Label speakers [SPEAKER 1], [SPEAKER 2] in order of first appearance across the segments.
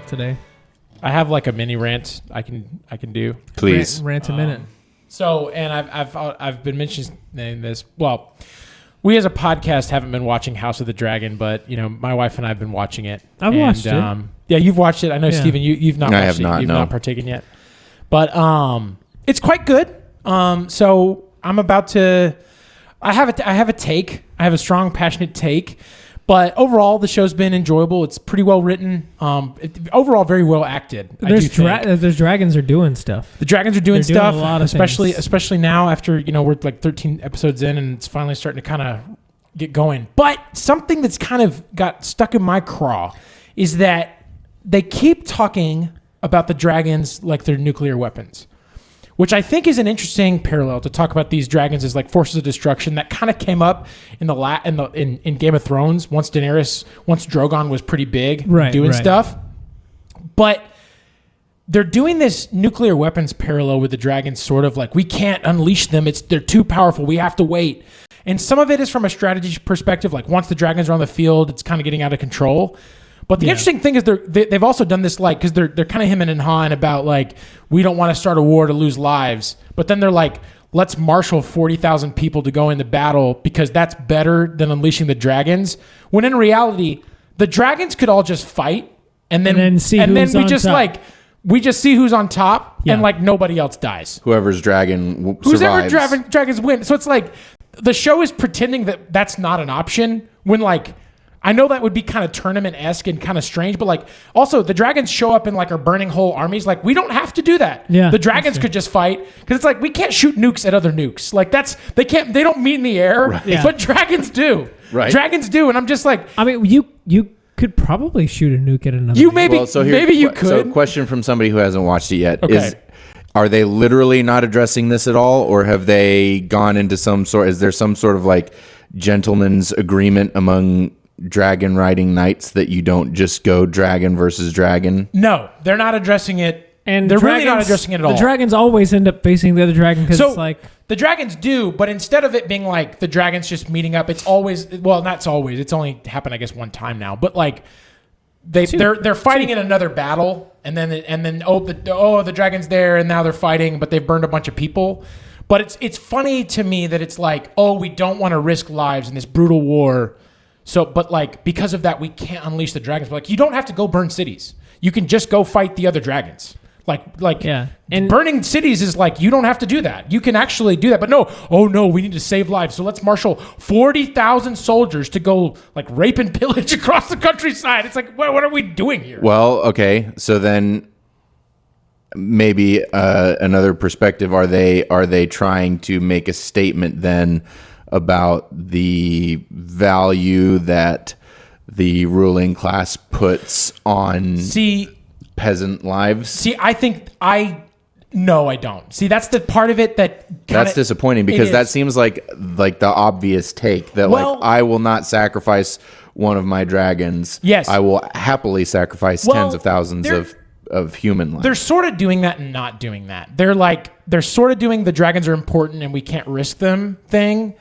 [SPEAKER 1] today.
[SPEAKER 2] I have like a mini rant I can do.
[SPEAKER 3] Please.
[SPEAKER 1] Rant a minute.
[SPEAKER 2] So, and I've been mentioning this. Well, we as a podcast haven't been watching House of the Dragon, but my wife and I have been watching it.
[SPEAKER 1] I've watched it.
[SPEAKER 2] Yeah, you've watched it. I know, Stephen, you've not.
[SPEAKER 3] I
[SPEAKER 2] watched
[SPEAKER 3] have not.
[SPEAKER 2] You've
[SPEAKER 3] no.
[SPEAKER 2] not partaken yet, but it's quite good. So I'm about to. I have a take. I have a strong, passionate take. But overall, the show's been enjoyable. It's pretty well written. Overall, very well acted.
[SPEAKER 1] There's dragons are doing stuff.
[SPEAKER 2] The dragons are doing stuff,
[SPEAKER 1] a lot of
[SPEAKER 2] especially now after we're like 13 episodes in and it's finally starting to kind of get going. But something that's kind of got stuck in my craw is that they keep talking about the dragons like they're nuclear weapons, which I think is an interesting parallel to talk about these dragons as like forces of destruction that kind of came up in Game of Thrones once Drogon was pretty big doing stuff. But they're doing this nuclear weapons parallel with the dragons, sort of like we can't unleash them. They're too powerful. We have to wait. And some of it is from a strategy perspective. Like once the dragons are on the field, it's kind of getting out of control. But the interesting thing is they've also done this because they're kind of hemming and hawing about like we don't want to start a war to lose lives. But then they're like, let's marshal 40,000 people to go into battle because that's better than unleashing the dragons. When in reality, the dragons could all just fight and then we just see who's on top and like nobody else dies.
[SPEAKER 3] Whoever's dragon survives.
[SPEAKER 2] Dragons win. So it's like the show is pretending that that's not an option when like. I know that would be kind of tournament-esque and kind of strange, but like also the dragons show up in like our burning whole armies. Like we don't have to do that.
[SPEAKER 1] Yeah,
[SPEAKER 2] the dragons could just fight because it's like we can't shoot nukes at other nukes. Like they don't meet in the air, but dragons do.
[SPEAKER 3] Right.
[SPEAKER 2] Dragons do, and I'm just like,
[SPEAKER 1] I mean, you could probably shoot a nuke at another.
[SPEAKER 2] Maybe you could.
[SPEAKER 3] So, question from somebody who hasn't watched it yet
[SPEAKER 2] is.
[SPEAKER 3] Are they literally not addressing this at all, or have they gone into some sort? Is there some sort of like gentleman's agreement among dragon riding knights that you don't just go dragon versus dragon?
[SPEAKER 2] No, they're not addressing it,
[SPEAKER 1] and
[SPEAKER 2] they're really not addressing it at all.
[SPEAKER 1] The dragons always end up facing the other dragon because it's like
[SPEAKER 2] the dragons do, but instead of it being like the dragons just meeting up, it's always not always. It's only happened I guess one time now, but like they're fighting in another battle, and then the dragon's there, and now they're fighting, but they've burned a bunch of people. But it's funny to me that it's like, we don't want to risk lives in this brutal war. So, but like because of that, we can't unleash the dragons. But like, you don't have to go burn cities. You can just go fight the other dragons. And burning cities is like you don't have to do that. You can actually do that. But no, we need to save lives. So let's marshal 40,000 soldiers to go like rape and pillage across the countryside. It's like, what are we doing here?
[SPEAKER 3] Well, okay, so then maybe another perspective. Are they trying to make a statement then about the value that the ruling class puts on peasant lives?
[SPEAKER 2] I don't. See, that's the part of it
[SPEAKER 3] that's disappointing because that seems like the obvious take that I will not sacrifice one of my dragons.
[SPEAKER 2] Yes.
[SPEAKER 3] I will happily sacrifice tens of thousands of human lives.
[SPEAKER 2] They're sort of doing that and not doing that. They're sort of doing the dragons are important and we can't risk them thing.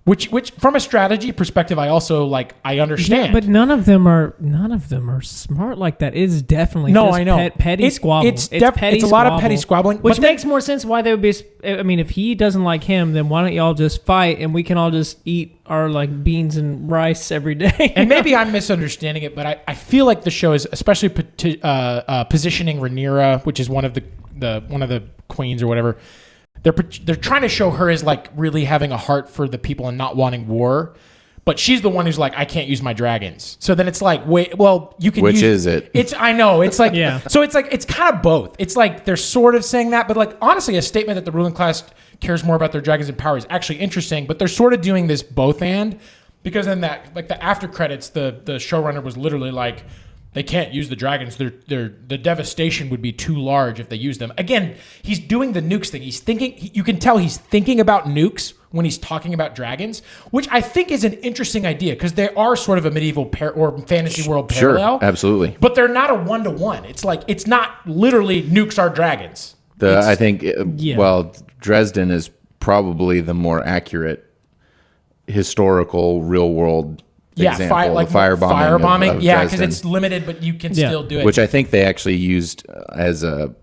[SPEAKER 2] Which from a strategy perspective, I also I understand.
[SPEAKER 1] Yeah, but none of them are smart like that. It's definitely
[SPEAKER 2] I know.
[SPEAKER 1] Petty squabbling.
[SPEAKER 2] It's a lot of petty squabbling,
[SPEAKER 1] which makes more sense why they would be. I mean, if he doesn't like him, then why don't y'all just fight and we can all just eat our beans and rice every day?
[SPEAKER 2] And maybe I'm misunderstanding it, but I feel like the show is especially positioning Rhaenyra, which is one of the queens or whatever. They're trying to show her as really having a heart for the people and not wanting war, but she's the one who's I can't use my dragons. So then it's wait, well, you can.
[SPEAKER 3] Which is it?
[SPEAKER 2] I know it's
[SPEAKER 1] yeah.
[SPEAKER 2] So it's kind of both. It's they're sort of saying that, but honestly, a statement that the ruling class cares more about their dragons and power is actually interesting. But they're sort of doing this both and because then that the after credits, the showrunner was literally they can't use the dragons. The devastation would be too large if they use them. Again, he's doing the nukes thing. He's thinking. You can tell he's thinking about nukes when he's talking about dragons, which I think is an interesting idea because they are sort of a medieval or fantasy world parallel.
[SPEAKER 3] Sure, absolutely.
[SPEAKER 2] But they're not a one-to-one. It's it's not literally nukes are dragons.
[SPEAKER 3] I think. Well, Dresden is probably the more accurate historical real world example, firebombing. Of
[SPEAKER 2] yeah, because
[SPEAKER 3] Dresden,
[SPEAKER 2] it's limited, but you can still do it.
[SPEAKER 3] which I think they actually used as a,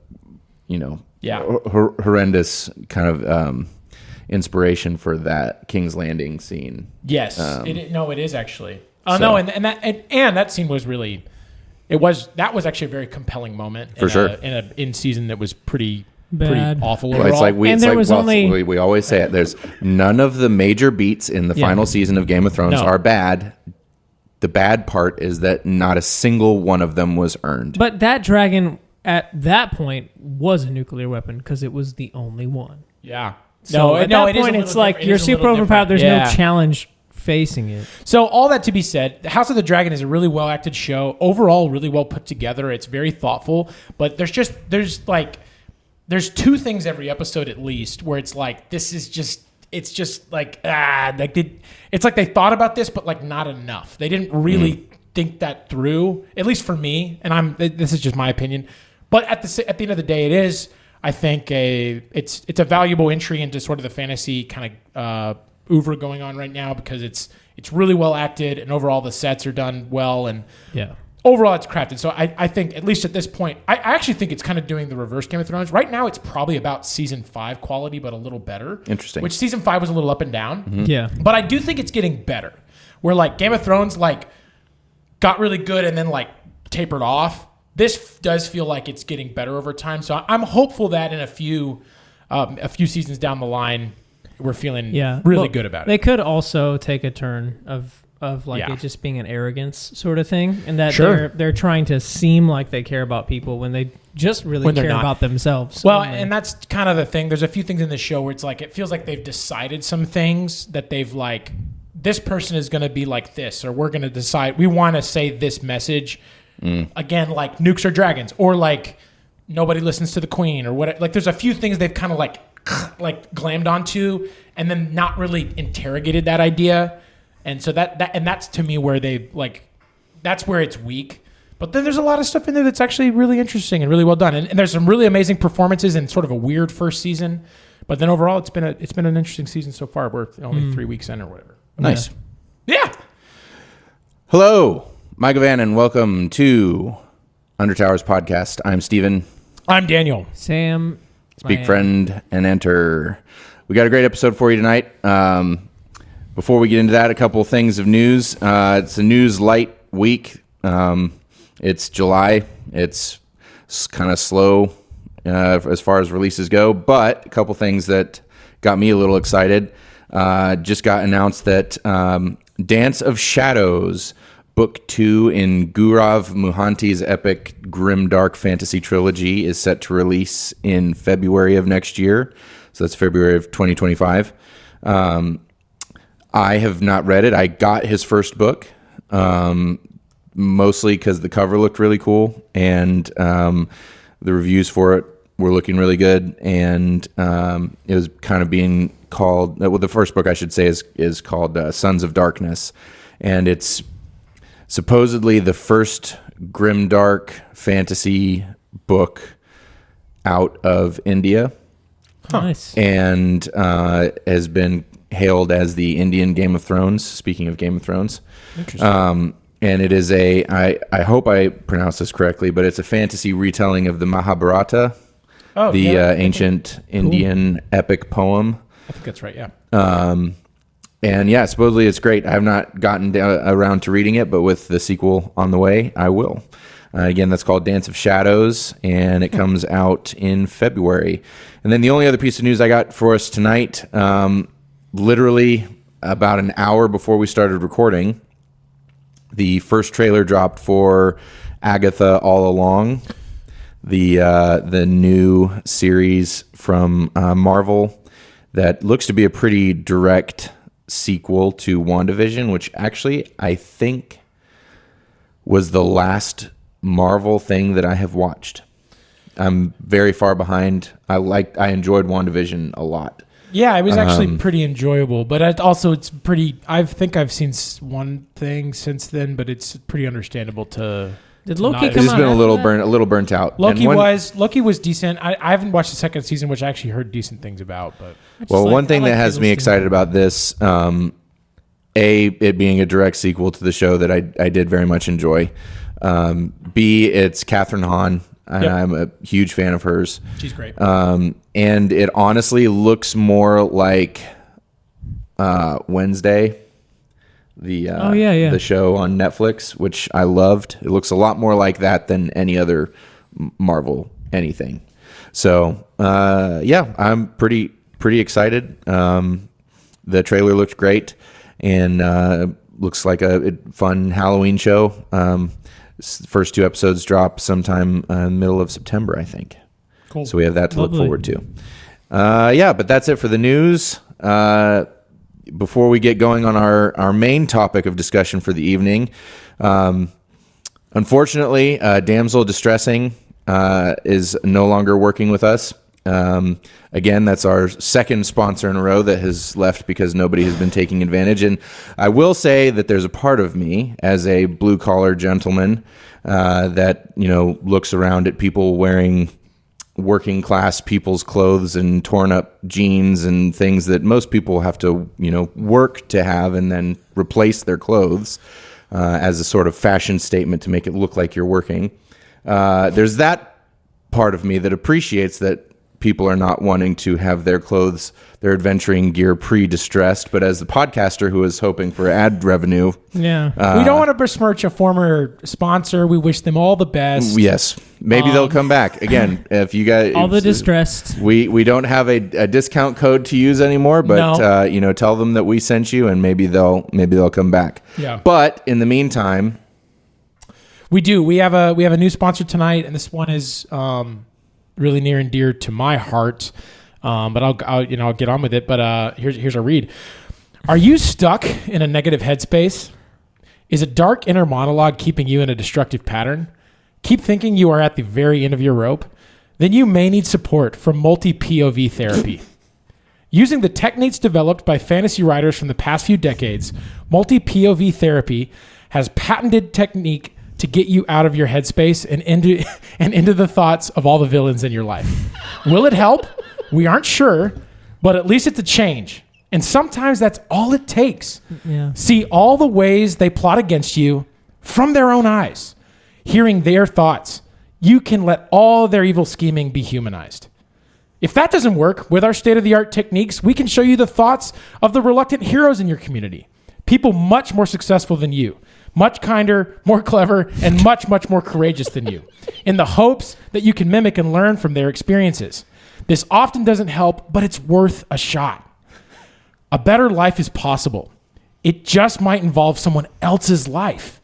[SPEAKER 3] horrendous kind of inspiration for that King's Landing scene.
[SPEAKER 2] Yes, it is actually. Oh no, and that scene was really, that was actually a very compelling moment
[SPEAKER 3] for sure
[SPEAKER 2] in season that was pretty
[SPEAKER 1] Bad.
[SPEAKER 2] awful.
[SPEAKER 3] Well, it's like we always say it. There's none of the major beats in the final season of Game of Thrones are bad. The bad part is that not a single one of them was earned.
[SPEAKER 1] But that dragon at that point was a nuclear weapon because it was the only one.
[SPEAKER 2] Yeah.
[SPEAKER 1] So at that point, it's like you're super overpowered. There's no challenge facing it.
[SPEAKER 2] So all that to be said, House of the Dragon is a really well acted show. Overall, really well put together. It's very thoughtful. But there's two things every episode at least where it's like it's like they thought about this, but like not enough. They didn't really think that through. At least for me, and this is just my opinion. But at the end of the day, it is. I think it's a valuable entry into sort of the fantasy kind of oeuvre going on right now because it's really well acted and overall the sets are done well and overall it's crafted. So I think at least at this point, I actually think it's kind of doing the reverse Game of Thrones. Right now it's probably about season 5 quality, but a little better.
[SPEAKER 3] Interesting.
[SPEAKER 2] Which season 5 was a little up and down.
[SPEAKER 3] Mm-hmm.
[SPEAKER 1] Yeah.
[SPEAKER 2] But I do think it's getting better. Where like Game of Thrones like got really good and then like tapered off. This does feel like it's getting better over time. So I'm hopeful that in a few seasons down the line, we're feeling really good about it.
[SPEAKER 1] They could also take a turn of it just being an arrogance sort of thing, and that they're trying to seem like they care about people when they just really care about themselves.
[SPEAKER 2] Well, and that's kind of the thing. There's a few things in the show where it's like it feels like they've decided some things that they've like, this person is going to be like this, or we're going to decide we want to say this message. Again, like nukes or dragons, or like nobody listens to the queen, or what. Like there's a few things they've kind of like glammed onto, and then not really interrogated that idea. And so that's to me where they like, that's where it's weak. But then there's a lot of stuff in there that's actually really interesting and really well done. And there's some really amazing performances in sort of a weird first season. But then overall, it's been an interesting season so far. We're only 3 weeks in or whatever.
[SPEAKER 3] Nice.
[SPEAKER 2] Yeah.
[SPEAKER 3] Hello, Mike Van, and welcome to Under Towers Podcast. I'm Steven.
[SPEAKER 2] I'm Daniel.
[SPEAKER 1] Sam.
[SPEAKER 3] Speak, friend, and enter. We got a great episode for you tonight. Before we get into that, a couple of things of news. It's a news light week. It's July. It's kind of slow as far as releases go, but a couple things that got me a little excited. Just got announced that Dance of Shadows, Book 2 in Gaurav Mohanty's epic grimdark fantasy trilogy, is set to release in February of next year. So that's February of 2025. I have not read it. I got his first book, mostly because the cover looked really cool, and the reviews for it were looking really good, and it was kind of being called, well, the first book I should say is called Sons of Darkness, and it's supposedly the first grimdark fantasy book out of India.
[SPEAKER 1] Nice.
[SPEAKER 3] And has been hailed as the Indian Game of Thrones, speaking of Game of Thrones.
[SPEAKER 2] Interesting.
[SPEAKER 3] And it is I hope I pronounced this correctly, but it's a fantasy retelling of the Mahabharata, ancient Indian epic poem.
[SPEAKER 2] I think that's right, yeah.
[SPEAKER 3] And yeah, supposedly it's great. I have not gotten around to reading it, but with the sequel on the way, I will. Again, that's called Dance of Shadows, and it comes out in February. And then the only other piece of news I got for us tonight, literally about an hour before we started recording, the first trailer dropped for Agatha All Along, the new series from Marvel that looks to be a pretty direct sequel to WandaVision, which actually I think was the last Marvel thing that I have watched. I'm very far behind. I enjoyed WandaVision a lot.
[SPEAKER 2] Yeah, it was actually pretty enjoyable, but it's pretty. I think I've seen one thing since then, but it's pretty understandable to.
[SPEAKER 1] Did Loki come out?
[SPEAKER 3] It's just been a little burnt out.
[SPEAKER 2] Loki was decent. I haven't watched the second season, which I actually heard decent things about. But
[SPEAKER 3] one thing that has me excited about this, A, it being a direct sequel to the show that I did very much enjoy. B, it's Catherine Hahn, and I'm a huge fan of hers.
[SPEAKER 2] She's great.
[SPEAKER 3] And it honestly looks more like Wednesday, the show on Netflix, which I loved. It looks a lot more like that than any other Marvel anything. So I'm pretty excited. The trailer looked great, and looks like a fun Halloween show. First 2 episodes drop sometime in the middle of September, I think.
[SPEAKER 2] Cool.
[SPEAKER 3] So we have that to look forward to. But that's it for the news. Before we get going on our main topic of discussion for the evening, unfortunately, Damsel Distressing is no longer working with us. Again, that's our second sponsor in a row that has left because nobody has been taking advantage. And I will say that there's a part of me as a blue collar gentleman that, looks around at people wearing working class people's clothes and torn up jeans and things that most people have to, work to have and then replace their clothes as a sort of fashion statement to make it look like you're working. There's that part of me that appreciates that people are not wanting to have their clothes, their adventuring gear pre-distressed. But as the podcaster who is hoping for ad revenue...
[SPEAKER 2] we don't want to besmirch a former sponsor. We wish them all the best.
[SPEAKER 3] Yes. Maybe they'll come back. Again, if you guys...
[SPEAKER 1] all the distressed.
[SPEAKER 3] We don't have a discount code to use anymore, but tell them that we sent you and maybe they'll come back.
[SPEAKER 2] Yeah.
[SPEAKER 3] But in the meantime...
[SPEAKER 2] We do. We have a new sponsor tonight, and this one is... really near and dear to my heart, but I'll get on with it. But here's a read. Are you stuck in a negative headspace? Is a dark inner monologue keeping you in a destructive pattern? Keep thinking you are at the very end of your rope? Then you may need support from multi-POV therapy. Using the techniques developed by fantasy writers from the past few decades, multi-POV therapy has patented technique to get you out of your headspace and into the thoughts of all the villains in your life. Will it help? We aren't sure, but at least it's a change. And sometimes that's all it takes.
[SPEAKER 1] Yeah.
[SPEAKER 2] See all the ways they plot against you from their own eyes. Hearing their thoughts, you can let all their evil scheming be humanized. If that doesn't work, with our state-of-the-art techniques, we can show you the thoughts of the reluctant heroes in your community. People much more successful than you. Much kinder, more clever, and much, much more courageous than you, in the hopes that you can mimic and learn from their experiences. This often doesn't help, but it's worth a shot. A better life is possible. It just might involve someone else's life.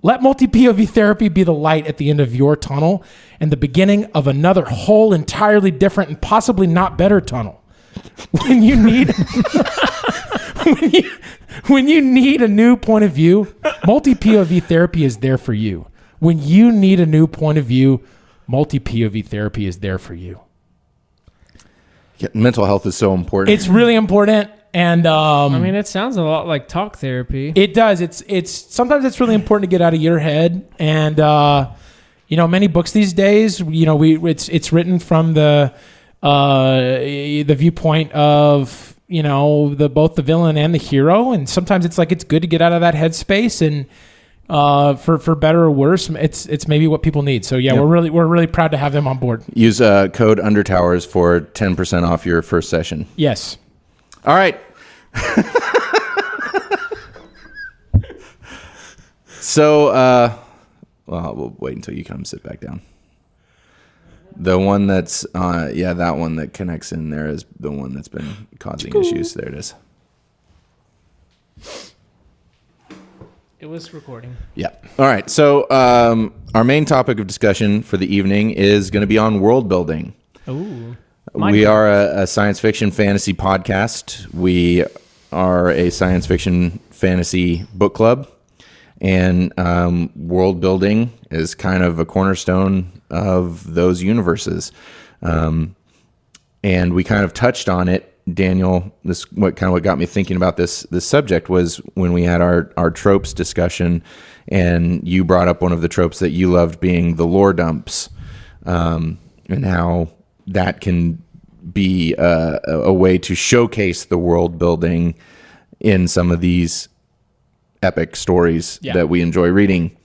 [SPEAKER 2] Let multi-POV therapy be the light at the end of your tunnel and the beginning of another whole, entirely different, and possibly not better tunnel. When you need... When you need a new point of view, multi-POV therapy is there for you. When you need a new point of view, multi-POV therapy is there for you.
[SPEAKER 3] Yeah, mental health is so important.
[SPEAKER 2] It's really important, and
[SPEAKER 1] it sounds a lot like talk therapy.
[SPEAKER 2] It does. It's sometimes it's really important to get out of your head, and many books these days, it's written from the viewpoint of both the villain and the hero, and sometimes it's good to get out of that headspace, and for better or worse, it's maybe what people need. So we're really proud to have them on board.
[SPEAKER 3] Use code Undertowers for 10% off your first session.
[SPEAKER 2] Yes.
[SPEAKER 3] All right. So we'll wait until you come sit back down. The one that's, that one that connects in there is the one that's been causing issues. There it is.
[SPEAKER 1] It was recording.
[SPEAKER 3] Yeah. All right. So our main topic of discussion for the evening is going to be on world building.
[SPEAKER 1] Ooh.
[SPEAKER 3] We are a science fiction fantasy podcast. We are a science fiction fantasy book club. And world building is kind of a cornerstone of those universes. And we kind of touched on it, Daniel. What got me thinking about this subject was when we had our tropes discussion, and you brought up one of the tropes that you loved being the lore dumps, and how that can be a way to showcase the world building in some of these epic stories that we enjoy reading.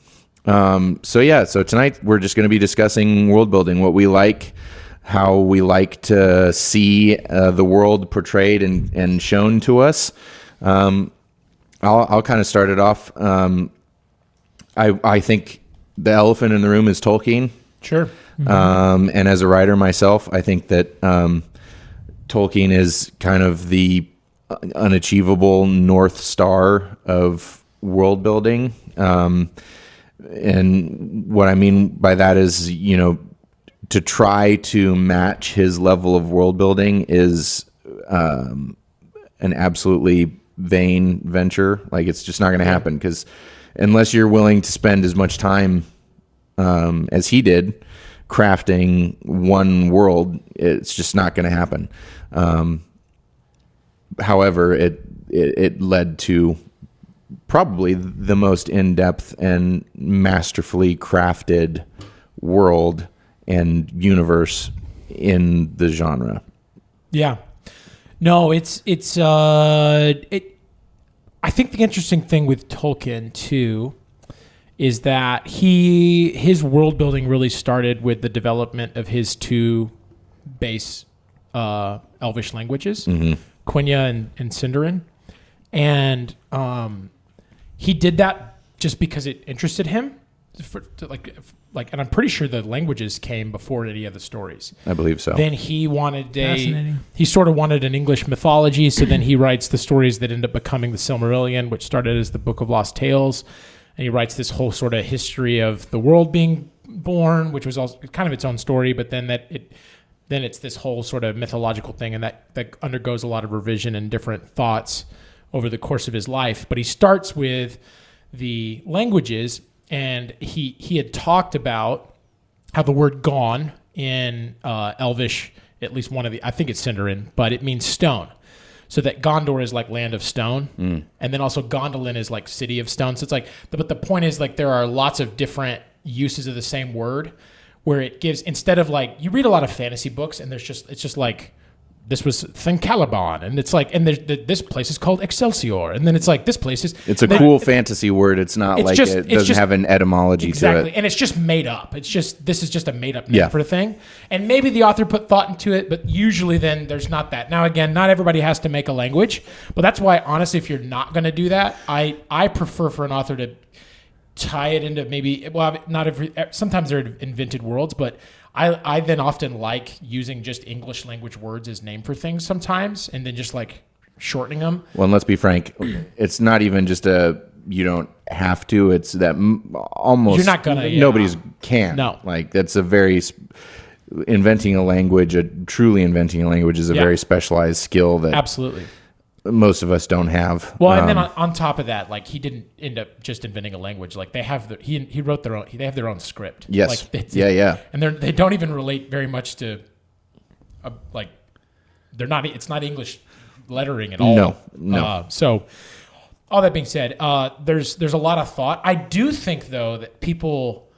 [SPEAKER 3] So tonight we're just going to be discussing world building, what we like, how we like to see the world portrayed and shown to us. I'll kind of start it off. I think the elephant in the room is Tolkien.
[SPEAKER 2] Sure.
[SPEAKER 3] And as a writer myself, I think that Tolkien is kind of the unachievable North Star of world building. And what I mean by that is, to try to match his level of world building is an absolutely vain venture. Like, it's just not going to happen, because unless you're willing to spend as much time as he did crafting one world, it's just not going to happen. However, it led to probably the most in-depth and masterfully crafted world and universe in the genre.
[SPEAKER 2] Yeah. No, I think the interesting thing with Tolkien too is that his world building really started with the development of his two base Elvish languages, Quenya and Sindarin, and he did that just because it interested him. And I'm pretty sure the languages came before any of the stories.
[SPEAKER 3] I believe so.
[SPEAKER 2] Then he sort of wanted an English mythology, so then he writes the stories that end up becoming the Silmarillion, which started as the Book of Lost Tales, and he writes this whole sort of history of the world being born, which was also kind of its own story, but then it's this whole sort of mythological thing, and that undergoes a lot of revision and different thoughts over the course of his life. But he starts with the languages. And he had talked about how the word "gone" in Elvish, at least one of I think it's Sindarin, but it means stone. So that Gondor is like land of stone, and then also Gondolin is like city of stone. So it's like, but the point is, like, there are lots of different uses of the same word, where it gives, instead of, like, you read a lot of fantasy books and it's just like, this was Thincalibon, and it's like, and this place is called Excelsior, and then it's like, this place is...
[SPEAKER 3] It's a cool fantasy word. It's not like it doesn't have an etymology to it.
[SPEAKER 2] And it's just made up. This is just a made up name for a thing. And maybe the author put thought into it, but usually then there's not that. Now, again, not everybody has to make a language, but that's why, honestly, if you're not going to do that, I prefer for an author to tie it into maybe, sometimes they're invented worlds, but I then often like using just English language words as name for things sometimes, and then just like shortening them.
[SPEAKER 3] Well, and let's be frank, it's not even just you don't have to. It's that almost
[SPEAKER 2] you're not gonna.
[SPEAKER 3] Nobody's can.
[SPEAKER 2] No,
[SPEAKER 3] like that's a very inventing a language. Truly inventing a language is a very specialized skill that
[SPEAKER 2] absolutely
[SPEAKER 3] most of us don't have.
[SPEAKER 2] Well, and then on top of that, like, he didn't end up just inventing a language. Like, they have he wrote their own. They have their own script.
[SPEAKER 3] Yes.
[SPEAKER 2] Like,
[SPEAKER 3] yeah.
[SPEAKER 2] And they don't even relate very much to, they're not. It's not English lettering at all.
[SPEAKER 3] No.
[SPEAKER 2] So, all that being said, there's a lot of thought. I do think, though, that people,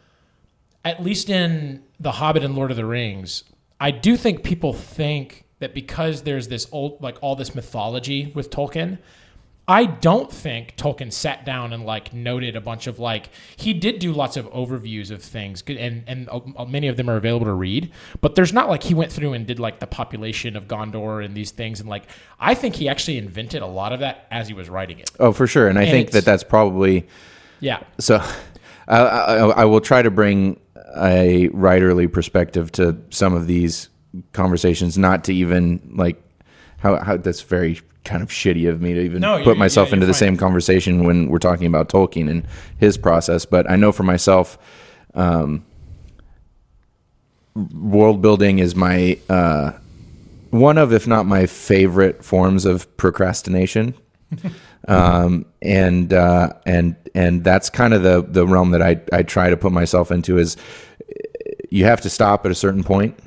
[SPEAKER 2] at least in The Hobbit and Lord of the Rings, I do think people think that because there's this old, like, all this mythology with Tolkien, I don't think Tolkien sat down and, like, noted a bunch of, like, he did do lots of overviews of things, and many of them are available to read, but there's not like he went through and did, like, the population of Gondor and these things, and, like, I think he actually invented a lot of that as he was writing it.
[SPEAKER 3] Oh, for sure, and I think that's probably...
[SPEAKER 2] Yeah.
[SPEAKER 3] So I will try to bring a writerly perspective to some of these conversations, not to even, like, how that's very kind of shitty of me to even put myself into the same conversation when we're talking about Tolkien and his process. But I know for myself, world building is my one of, if not my favorite forms of procrastination. And that's kind of the realm that I try to put myself into. Is you have to stop at a certain point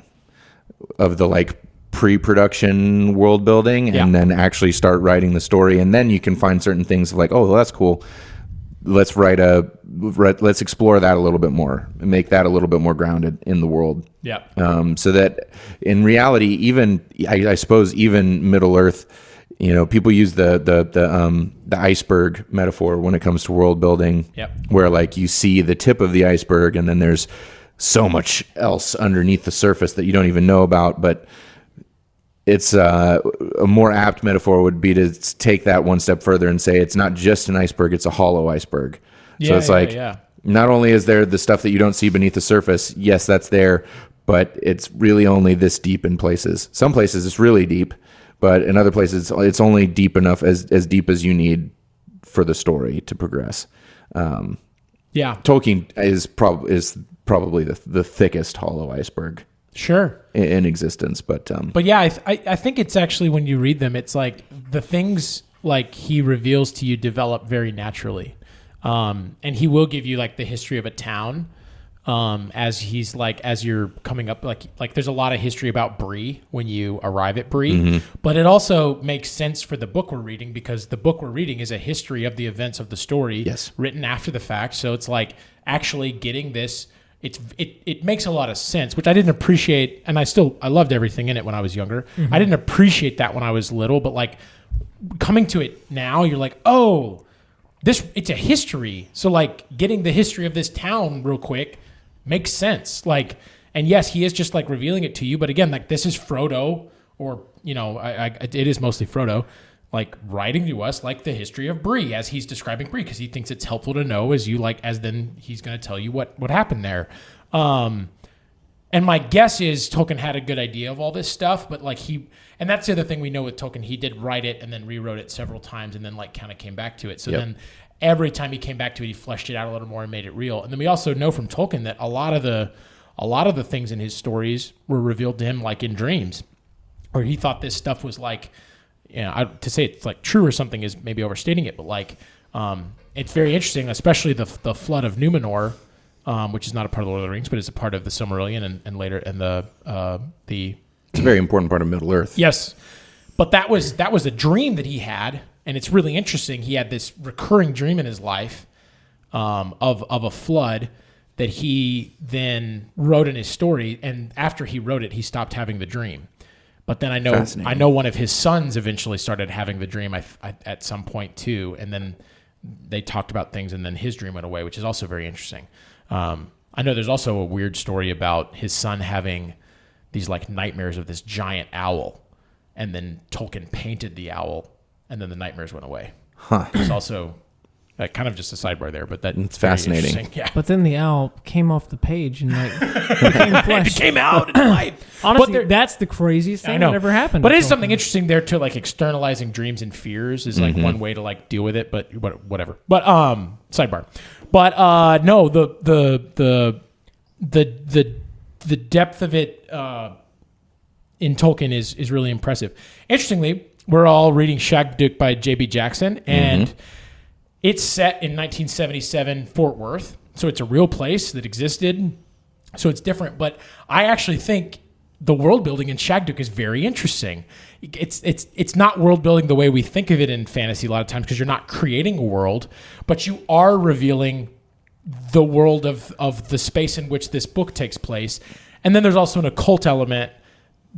[SPEAKER 3] of the, like, pre-production world building, and then actually start writing the story, and then you can find certain things like, oh, well, that's cool. Let's let's explore that a little bit more and make that a little bit more grounded in the world.
[SPEAKER 2] Yeah.
[SPEAKER 3] So that in reality, even I suppose even Middle Earth people use the iceberg metaphor when it comes to world building, where like you see the tip of the iceberg and then there's so much else underneath the surface that you don't even know about. But it's a more apt metaphor would be to take that one step further and say it's not just an iceberg, it's a hollow iceberg. So it's not only is there the stuff that you don't see beneath the surface, yes, that's there, but it's really only this deep in places. Some places it's really deep, but in other places it's only deep enough, as deep as you need for the story to progress. Tolkien is probably the thickest hollow iceberg in existence, but
[SPEAKER 2] yeah, I think it's actually, when you read them, it's like the things like he reveals to you develop very naturally, and he will give you like the history of a town as you're coming up, like there's a lot of history about Bree when you arrive at Bree, but it also makes sense for the book we're reading, because the book we're reading is a history of the events of the story, written after the fact. So it's like actually getting this. It makes a lot of sense, which I didn't appreciate, and I loved everything in it when I was younger. I didn't appreciate that when I was little, but like coming to it now, you're like, oh, it's a history. So like getting the history of this town real quick makes sense. Like, and yes, he is just like revealing it to you, but again, like this is Frodo, or it is mostly Frodo, like writing to us like the history of Bree as he's describing Bree, because he thinks it's helpful to know as then he's going to tell you what happened there. And my guess is Tolkien had a good idea of all this stuff, but like and that's the other thing we know with Tolkien, he did write it and then rewrote it several times and then like kind of came back to it. So then every time he came back to it, he fleshed it out a little more and made it real. And then we also know from Tolkien that a lot of the things in his stories were revealed to him like in dreams, or he thought this stuff was like, to say it's like true or something is maybe overstating it, but like it's very interesting, especially the flood of Numenor, which is not a part of the Lord of the Rings, but it's a part of the Silmarillion and later and the.
[SPEAKER 3] It's a very important part of Middle Earth.
[SPEAKER 2] Yes, but that was a dream that he had, and it's really interesting. He had this recurring dream in his life of a flood that he then wrote in his story, and after he wrote it, he stopped having the dream. But then I know one of his sons eventually started having the dream at some point too, and then they talked about things, and then his dream went away, which is also very interesting. I know there's also a weird story about his son having these like nightmares of this giant owl, and then Tolkien painted the owl, and then the nightmares went away. It's also kind of just a sidebar there, but it's
[SPEAKER 3] fascinating.
[SPEAKER 2] Yeah.
[SPEAKER 1] But then the owl came off the page and like became flesh.
[SPEAKER 2] It came out in life.
[SPEAKER 1] Honestly, that's the craziest thing that ever happened.
[SPEAKER 2] But it is something interesting there too, like externalizing dreams and fears is like one way to like deal with it. But whatever. But sidebar. But no, the depth of it in Tolkien is really impressive. Interestingly, we're all reading Shagduk by J.B. Jackson, and it's set in 1977 Fort Worth, so it's a real place that existed. So it's different, but I actually think the world building in Shagduk is very interesting. It's not world building the way we think of it in fantasy a lot of times, because you're not creating a world, but you are revealing the world of the space in which this book takes place. And then there's also an occult element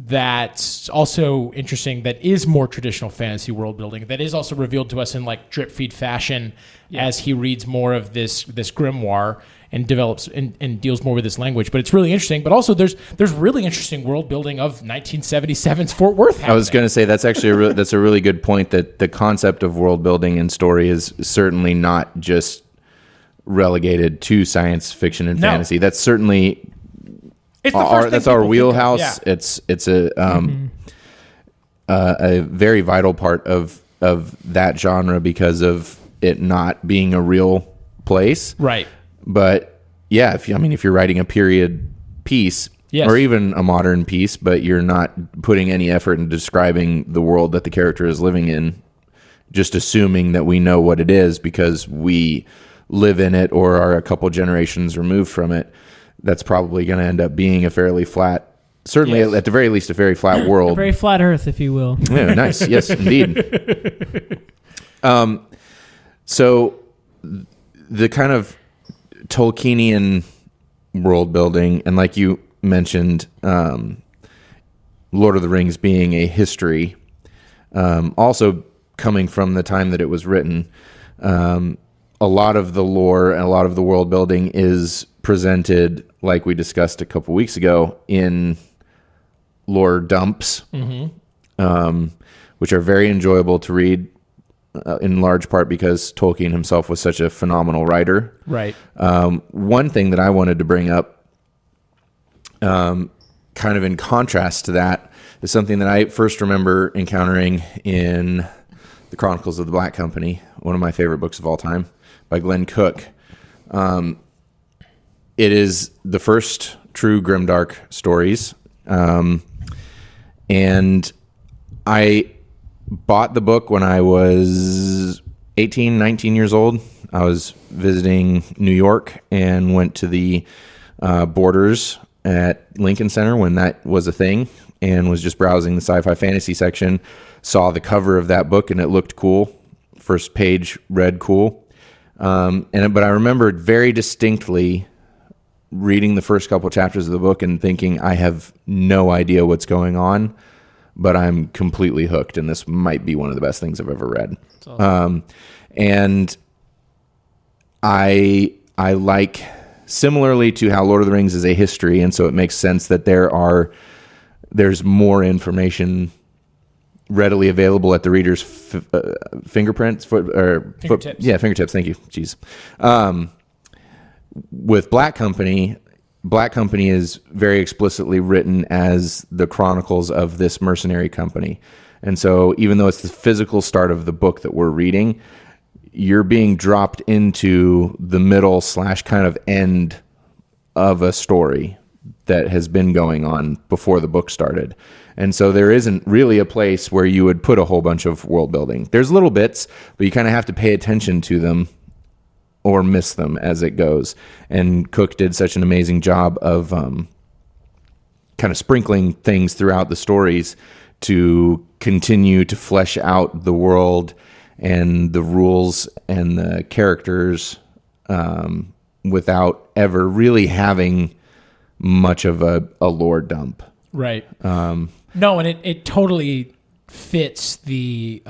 [SPEAKER 2] that's also interesting, that is more traditional fantasy world building, that is also revealed to us in like drip feed fashion as he reads more of this grimoire and develops and deals more with this language. But it's really interesting. But also there's really interesting world building of 1977's Fort Worth happening.
[SPEAKER 3] I was going to say that's actually that's a really good point, that the concept of world building in story is certainly not just relegated to science fiction and fantasy. That's certainly that's our wheelhouse. Yeah. It's a very vital part of that genre because of it not being a real place.
[SPEAKER 2] Right.
[SPEAKER 3] But yeah, if you're writing a period piece, or even a modern piece, but you're not putting any effort in describing the world that the character is living in, just assuming that we know what it is because we live in it or are a couple generations removed from it, that's probably going to end up being a fairly flat, certainly at the very least, a very flat world.
[SPEAKER 1] A very flat earth, if you will.
[SPEAKER 3] Yeah, nice. Yes, indeed. So the kind of Tolkienian world building, and like you mentioned, Lord of the Rings being a history, Also coming from the time that it was written, a lot of the lore and a lot of the world building is presented, like we discussed a couple weeks ago, in lore dumps, which are very enjoyable to read, in large part because Tolkien himself was such a phenomenal writer.
[SPEAKER 2] Right.
[SPEAKER 3] One thing that I wanted to bring up, kind of in contrast to that, is something that I first remember encountering in The Chronicles of the Black Company, one of my favorite books of all time, by Glenn Cook. It is the first true grimdark stories. And I bought the book when I was 18, 19 years old. I was visiting New York and went to the Borders at Lincoln Center when that was a thing, and was just browsing the sci-fi fantasy section, saw the cover of that book, and it looked cool. First page read cool. But I remembered very distinctly reading the first couple chapters of the book and thinking, I have no idea what's going on, but I'm completely hooked, and this might be one of the best things I've ever read. Awesome. And I like, similarly to how Lord of the Rings is a history, and so it makes sense that there's more information readily available at the reader's fingertips. Thank you. Jeez. With Black Company is very explicitly written as the chronicles of this mercenary company. And so even though it's the physical start of the book that we're reading, you're being dropped into the middle / kind of end of a story that has been going on before the book started. And so there isn't really a place where you would put a whole bunch of world building. There's little bits, but you kind of have to pay attention to them or miss them as it goes. And Cook did such an amazing job of kind of sprinkling things throughout the stories to continue to flesh out the world and the rules and the characters without ever really having much of a lore dump.
[SPEAKER 2] Right. No, and it totally fits the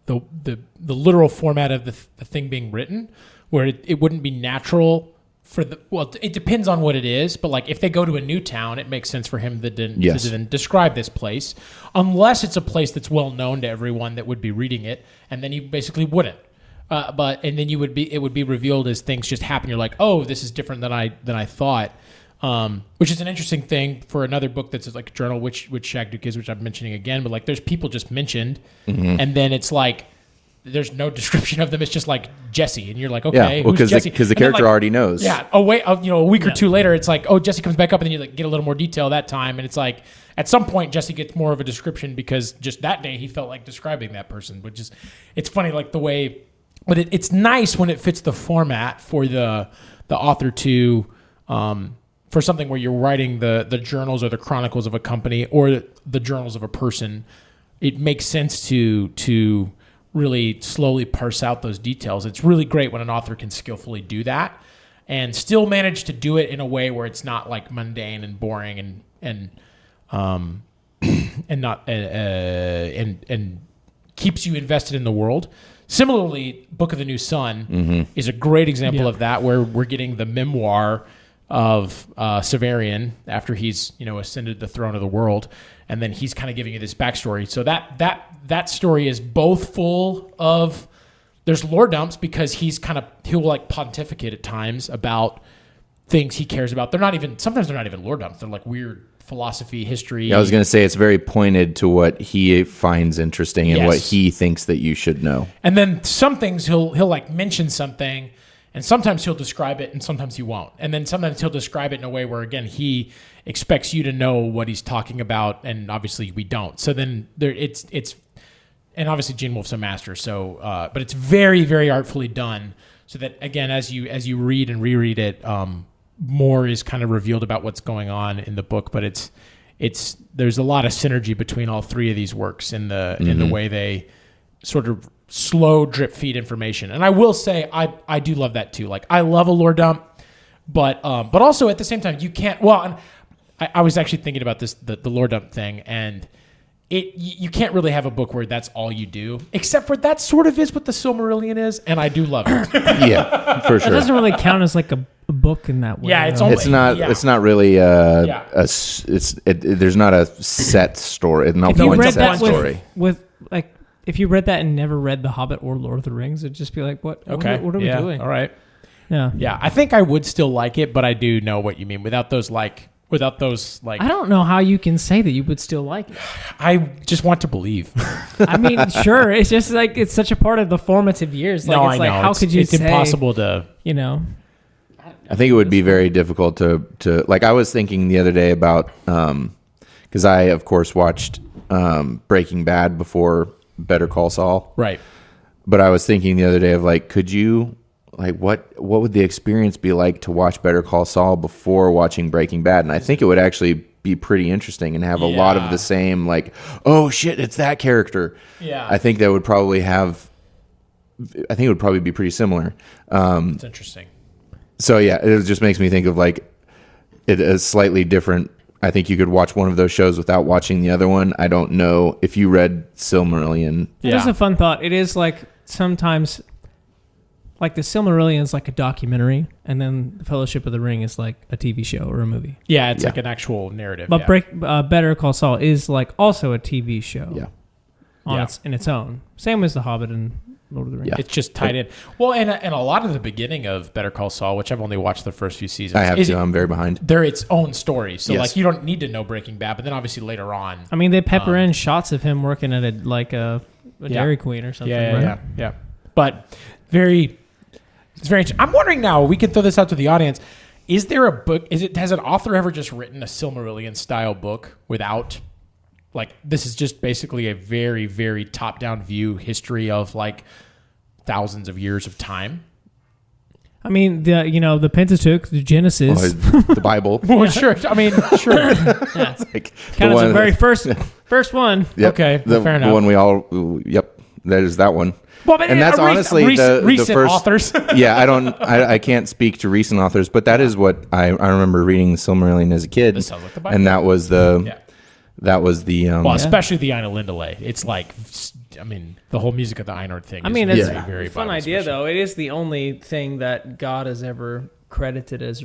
[SPEAKER 2] literal format of the thing being written, where it wouldn't be natural for it depends on what it is, but like if they go to a new town, it makes sense for him to then describe this place, unless it's a place that's well known to everyone that would be reading it, and then you basically wouldn't. And then it would be revealed as things just happen. You're like, oh, this is different than I thought. Which is an interesting thing for another book that's like a journal, which Shagduk is, which I'm mentioning again. But like, there's people just mentioned, and then it's like there's no description of them. It's just like Jesse, and you're like, okay, who's Jesse?
[SPEAKER 3] Because the character already knows.
[SPEAKER 2] Yeah. Oh wait, a week or two later, it's like, oh, Jesse comes back up, and then you like get a little more detail that time, and it's like at some point Jesse gets more of a description because just that day he felt like describing that person, which is it's funny like the way, but it's nice when it fits the format for the author to. For something where you're writing the journals or the chronicles of a company or the journals of a person, it makes sense to really slowly parse out those details. It's really great when an author can skillfully do that and still manage to do it in a way where it's not like mundane and boring and keeps you invested in the world. Similarly, Book of the New Sun is a great example of that, where we're getting the memoir of Severian after he's ascended the throne of the world, and then he's kind of giving you this backstory. So that story is both full of there's lore dumps because he'll like pontificate at times about things he cares about. Sometimes they're not even lore dumps. They're like weird philosophy, history.
[SPEAKER 3] Yeah, I was going to say it's very pointed to what he finds interesting and what he thinks that you should know.
[SPEAKER 2] And then some things he'll like mention something. And sometimes he'll describe it, and sometimes he won't. And then sometimes he'll describe it in a way where, again, he expects you to know what he's talking about, and obviously we don't. So then it's and obviously Gene Wolfe's a master. So, but it's very, very artfully done, so that again, as you read and reread it, more is kind of revealed about what's going on in the book. But there's a lot of synergy between all three of these works in the way they sort of slow drip feed information. And I will say I do love that too. Like I love a lore dump, but also at the same time you can't. Well, and I was actually thinking about this the lore dump thing, and you can't really have a book where that's all you do, except for that sort of is what the Silmarillion is, and I do love it.
[SPEAKER 3] Yeah, for sure.
[SPEAKER 1] It doesn't really count as like a book in that way.
[SPEAKER 2] Yeah, it's
[SPEAKER 3] It's not really there's not a set story. It's not
[SPEAKER 1] if you
[SPEAKER 3] one
[SPEAKER 1] read
[SPEAKER 3] set
[SPEAKER 1] that
[SPEAKER 3] story.
[SPEAKER 1] with like, if you read that and never read The Hobbit or Lord of the Rings, it'd just be like, what?
[SPEAKER 2] Okay,
[SPEAKER 1] what are we doing?
[SPEAKER 2] All right.
[SPEAKER 1] Yeah.
[SPEAKER 2] I think I would still like it, but I do know what you mean. Without those like,
[SPEAKER 1] I don't know how you can say that you would still like it.
[SPEAKER 2] I just want to believe.
[SPEAKER 1] I mean, sure. It's just like it's such a part of the formative years. Like,
[SPEAKER 2] No,
[SPEAKER 1] it's
[SPEAKER 2] I
[SPEAKER 1] like,
[SPEAKER 2] know.
[SPEAKER 1] how could you
[SPEAKER 2] It's
[SPEAKER 1] say,
[SPEAKER 2] impossible to.
[SPEAKER 1] You know,
[SPEAKER 3] I think it would be very difficult to like. I was thinking the other day about because I of course watched Breaking Bad before Better Call Saul,
[SPEAKER 2] Right.
[SPEAKER 3] but I was thinking the other day of like, could you like what would the experience be like to watch Better Call Saul before watching Breaking Bad? And I think it would actually be pretty interesting and have a lot of the same like, oh shit, it's that character.
[SPEAKER 2] Yeah.
[SPEAKER 3] I think it would probably be pretty similar.
[SPEAKER 2] It's interesting.
[SPEAKER 3] So yeah, it just makes me think of like it is slightly different. I think you could watch one of those shows without watching the other one. I don't know if you read Silmarillion.
[SPEAKER 1] It is a fun thought. It is like sometimes, like the Silmarillion is like a documentary, and then the Fellowship of the Ring is like a TV show or a movie.
[SPEAKER 2] Yeah, it's like an actual narrative.
[SPEAKER 1] But Better Call Saul is like also a TV show.
[SPEAKER 3] Yeah.
[SPEAKER 1] In its own. Same as The Hobbit and Lord of the Rings.
[SPEAKER 3] Yeah.
[SPEAKER 2] It's just tied in. Well, and a lot of the beginning of Better Call Saul, which I've only watched the first few seasons.
[SPEAKER 3] I have to. I'm very behind.
[SPEAKER 2] They're its own story. So
[SPEAKER 3] Yes.
[SPEAKER 2] like you don't need to know Breaking Bad, but then obviously later on.
[SPEAKER 1] I mean, they pepper in shots of him working at a Dairy Queen or something.
[SPEAKER 2] Yeah. But it's very interesting. I'm wondering now, we can throw this out to the audience. Is there a book, has an author ever just written a Silmarillion style book without, like, this is just basically a very, very top-down view history of, like, thousands of years of time?
[SPEAKER 1] I mean, the Pentateuch, the Genesis.
[SPEAKER 3] The Bible.
[SPEAKER 2] Well, sure. I mean, sure.
[SPEAKER 1] Yeah.
[SPEAKER 3] It's like
[SPEAKER 1] Kind of the very first one.
[SPEAKER 3] Yep,
[SPEAKER 2] Okay,
[SPEAKER 3] the
[SPEAKER 2] fair enough.
[SPEAKER 3] one we all. Yep, that is that one.
[SPEAKER 2] Well, but
[SPEAKER 3] and that's honestly the
[SPEAKER 2] recent
[SPEAKER 3] first
[SPEAKER 2] authors.
[SPEAKER 3] Yeah, I can't speak to recent authors, but that is what I remember reading Silmarillion as a kid.
[SPEAKER 2] This sounds like the Bible.
[SPEAKER 3] And that was the
[SPEAKER 2] Well, especially the Einolindale. It's like, I mean, the whole music of the Einord thing.
[SPEAKER 1] I mean,
[SPEAKER 2] is
[SPEAKER 1] it's
[SPEAKER 2] very,
[SPEAKER 1] a
[SPEAKER 2] very
[SPEAKER 1] fun
[SPEAKER 2] Bible
[SPEAKER 1] idea,
[SPEAKER 2] special.
[SPEAKER 1] though. It is the only thing that God has ever credited as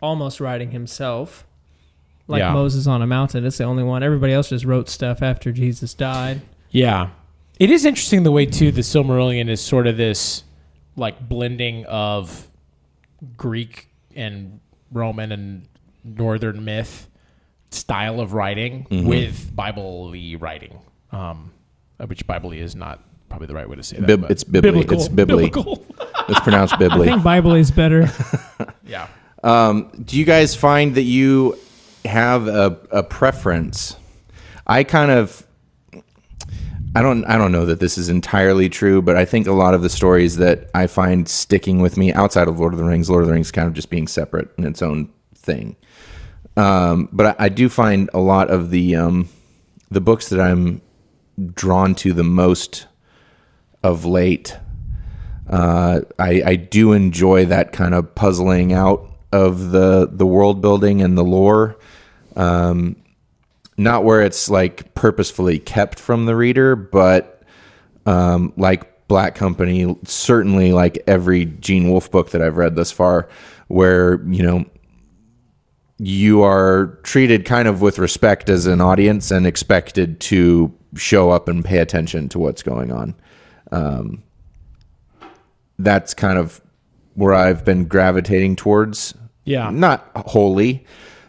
[SPEAKER 1] almost writing himself. Like Moses on a mountain. It's the only one. Everybody else just wrote stuff after Jesus died.
[SPEAKER 2] Yeah. It is interesting the way, too, the Silmarillion is sort of this, like, blending of Greek and Roman and Northern myth style of writing with Bible-y writing, which Bible-y is not probably the right way to say that.
[SPEAKER 3] It's biblical. It's biblically.
[SPEAKER 2] Biblical.
[SPEAKER 3] It's pronounced
[SPEAKER 1] I
[SPEAKER 3] biblically.
[SPEAKER 1] think Bible is better.
[SPEAKER 2] Yeah.
[SPEAKER 3] Do you guys find that you have a preference? I don't know that this is entirely true, but I think a lot of the stories that I find sticking with me outside of Lord of the Rings kind of just being separate in its own thing. But I do find a lot of the books that I'm drawn to the most of late. I do enjoy that kind of puzzling out of the world building and the lore. Not where it's like purposefully kept from the reader, but like Black Company, certainly like every Gene Wolfe book that I've read thus far, where, you are treated kind of with respect as an audience and expected to show up and pay attention to what's going on. That's kind of where I've been gravitating towards.
[SPEAKER 2] Yeah.
[SPEAKER 3] Not wholly.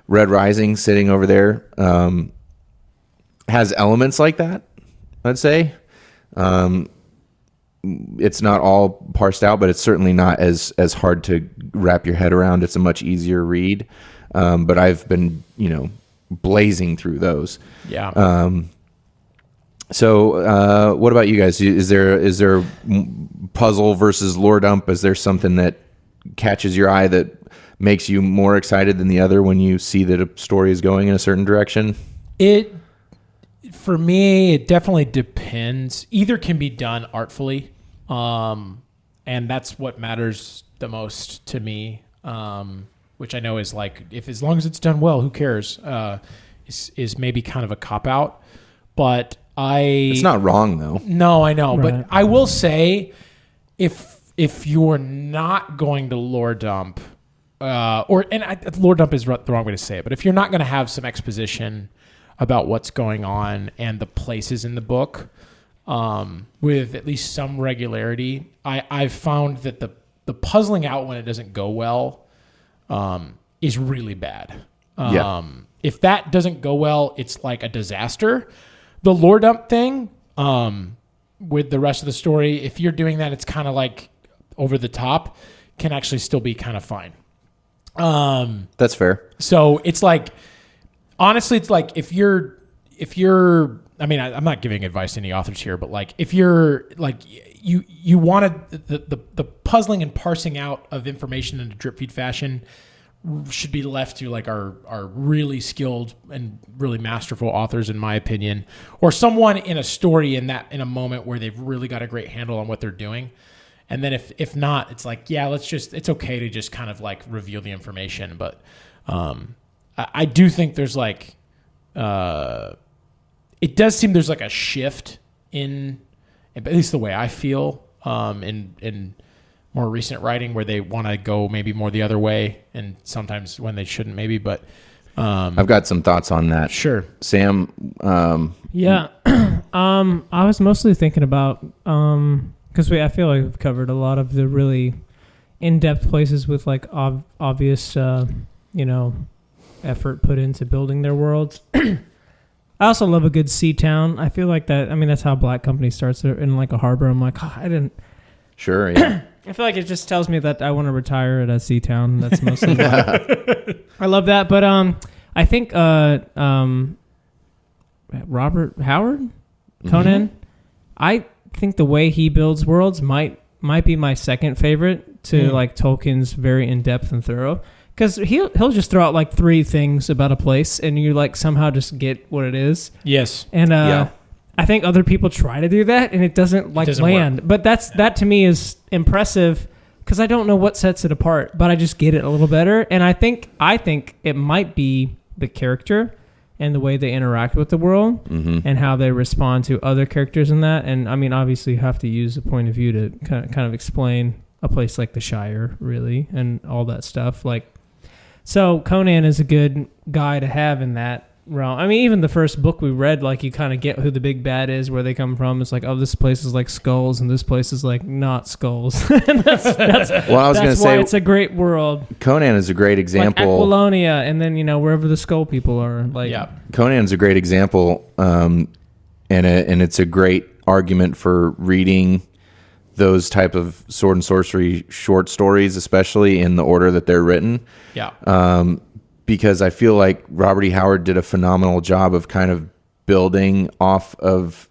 [SPEAKER 3] Red Rising sitting over there has elements like that, I'd say. It's not all parsed out, but it's certainly not as hard to wrap your head around. It's a much easier read. But I've been, blazing through those.
[SPEAKER 2] Yeah.
[SPEAKER 3] So what about you guys? Is there puzzle versus lore dump? Is there something that catches your eye that makes you more excited than the other when you see that a story is going in a certain direction?
[SPEAKER 2] For me, it definitely depends. Either can be done artfully, and that's what matters the most to me, which I know is like, if as long as it's done well, who cares, is maybe kind of a cop-out. but
[SPEAKER 3] It's not wrong though.
[SPEAKER 2] No, I know,
[SPEAKER 1] Right.
[SPEAKER 2] but I will say, if you're not going to lore dump, lore dump is the wrong way to say it, but if you're not going to have some exposition about what's going on and the places in the book, with at least some regularity, I've found that the puzzling out when it doesn't go well, is really bad. If that doesn't go well, it's like a disaster. The lore dump thing, with the rest of the story, if you're doing that, it's kind of like over the top, can actually still be kind of fine.
[SPEAKER 3] That's fair.
[SPEAKER 2] So it's like, honestly, it's like if you're, I mean, I'm not giving advice to any authors here, but like if you're like you wanted the puzzling and parsing out of information in a drip feed fashion should be left to like our really skilled and really masterful authors, in my opinion, or someone in a story in a moment where they've really got a great handle on what they're doing. And then if not, it's like, yeah, it's okay to just kind of like reveal the information. But I do think there's like, it does seem there's like a shift in, at least the way I feel, in more recent writing where they want to go maybe more the other way, and sometimes when they shouldn't maybe, but
[SPEAKER 3] I've got some thoughts on that.
[SPEAKER 2] Sure.
[SPEAKER 3] Sam?
[SPEAKER 1] Yeah. I was mostly thinking about, because I feel like we've covered a lot of the really in-depth places with like obvious, effort put into building their worlds. I also love a good sea town. I feel like that. I mean, that's how Black Company starts in like a harbor. I'm like, I didn't.
[SPEAKER 3] Sure. Yeah.
[SPEAKER 1] I feel like it just tells me that I want to retire at a sea town. That's mostly why. I love that. But I think Robert Howard, Conan, I think the way he builds worlds might be my second favorite to like Tolkien's very in-depth and thorough. Because he'll just throw out like 3 things about a place, and you like somehow just get what it is.
[SPEAKER 2] Yes.
[SPEAKER 1] And I think other people try to do that, and it doesn't land.
[SPEAKER 2] Work.
[SPEAKER 1] But that to me is impressive because I don't know what sets it apart, but I just get it a little better. And I think it might be the character and the way they interact with the world and how they respond to other characters in that. And I mean, obviously, you have to use a point of view to kind of explain a place like the Shire, really, and all that stuff. Like. So Conan is a good guy to have in that realm. I mean, even the first book we read, like you kind of get who the big bad is, where they come from. It's like, oh, this place is like skulls, and this place is like not skulls. that's
[SPEAKER 3] well, I was going to say
[SPEAKER 1] it's a great world.
[SPEAKER 3] Conan is a great example.
[SPEAKER 1] Like Aquilonia, and then wherever the skull people are. Like,
[SPEAKER 2] yeah,
[SPEAKER 3] Conan's a great example, and it's a great argument for reading those type of sword and sorcery short stories, especially in the order that they're written.
[SPEAKER 2] Yeah.
[SPEAKER 3] Because I feel like Robert E. Howard did a phenomenal job of kind of building off of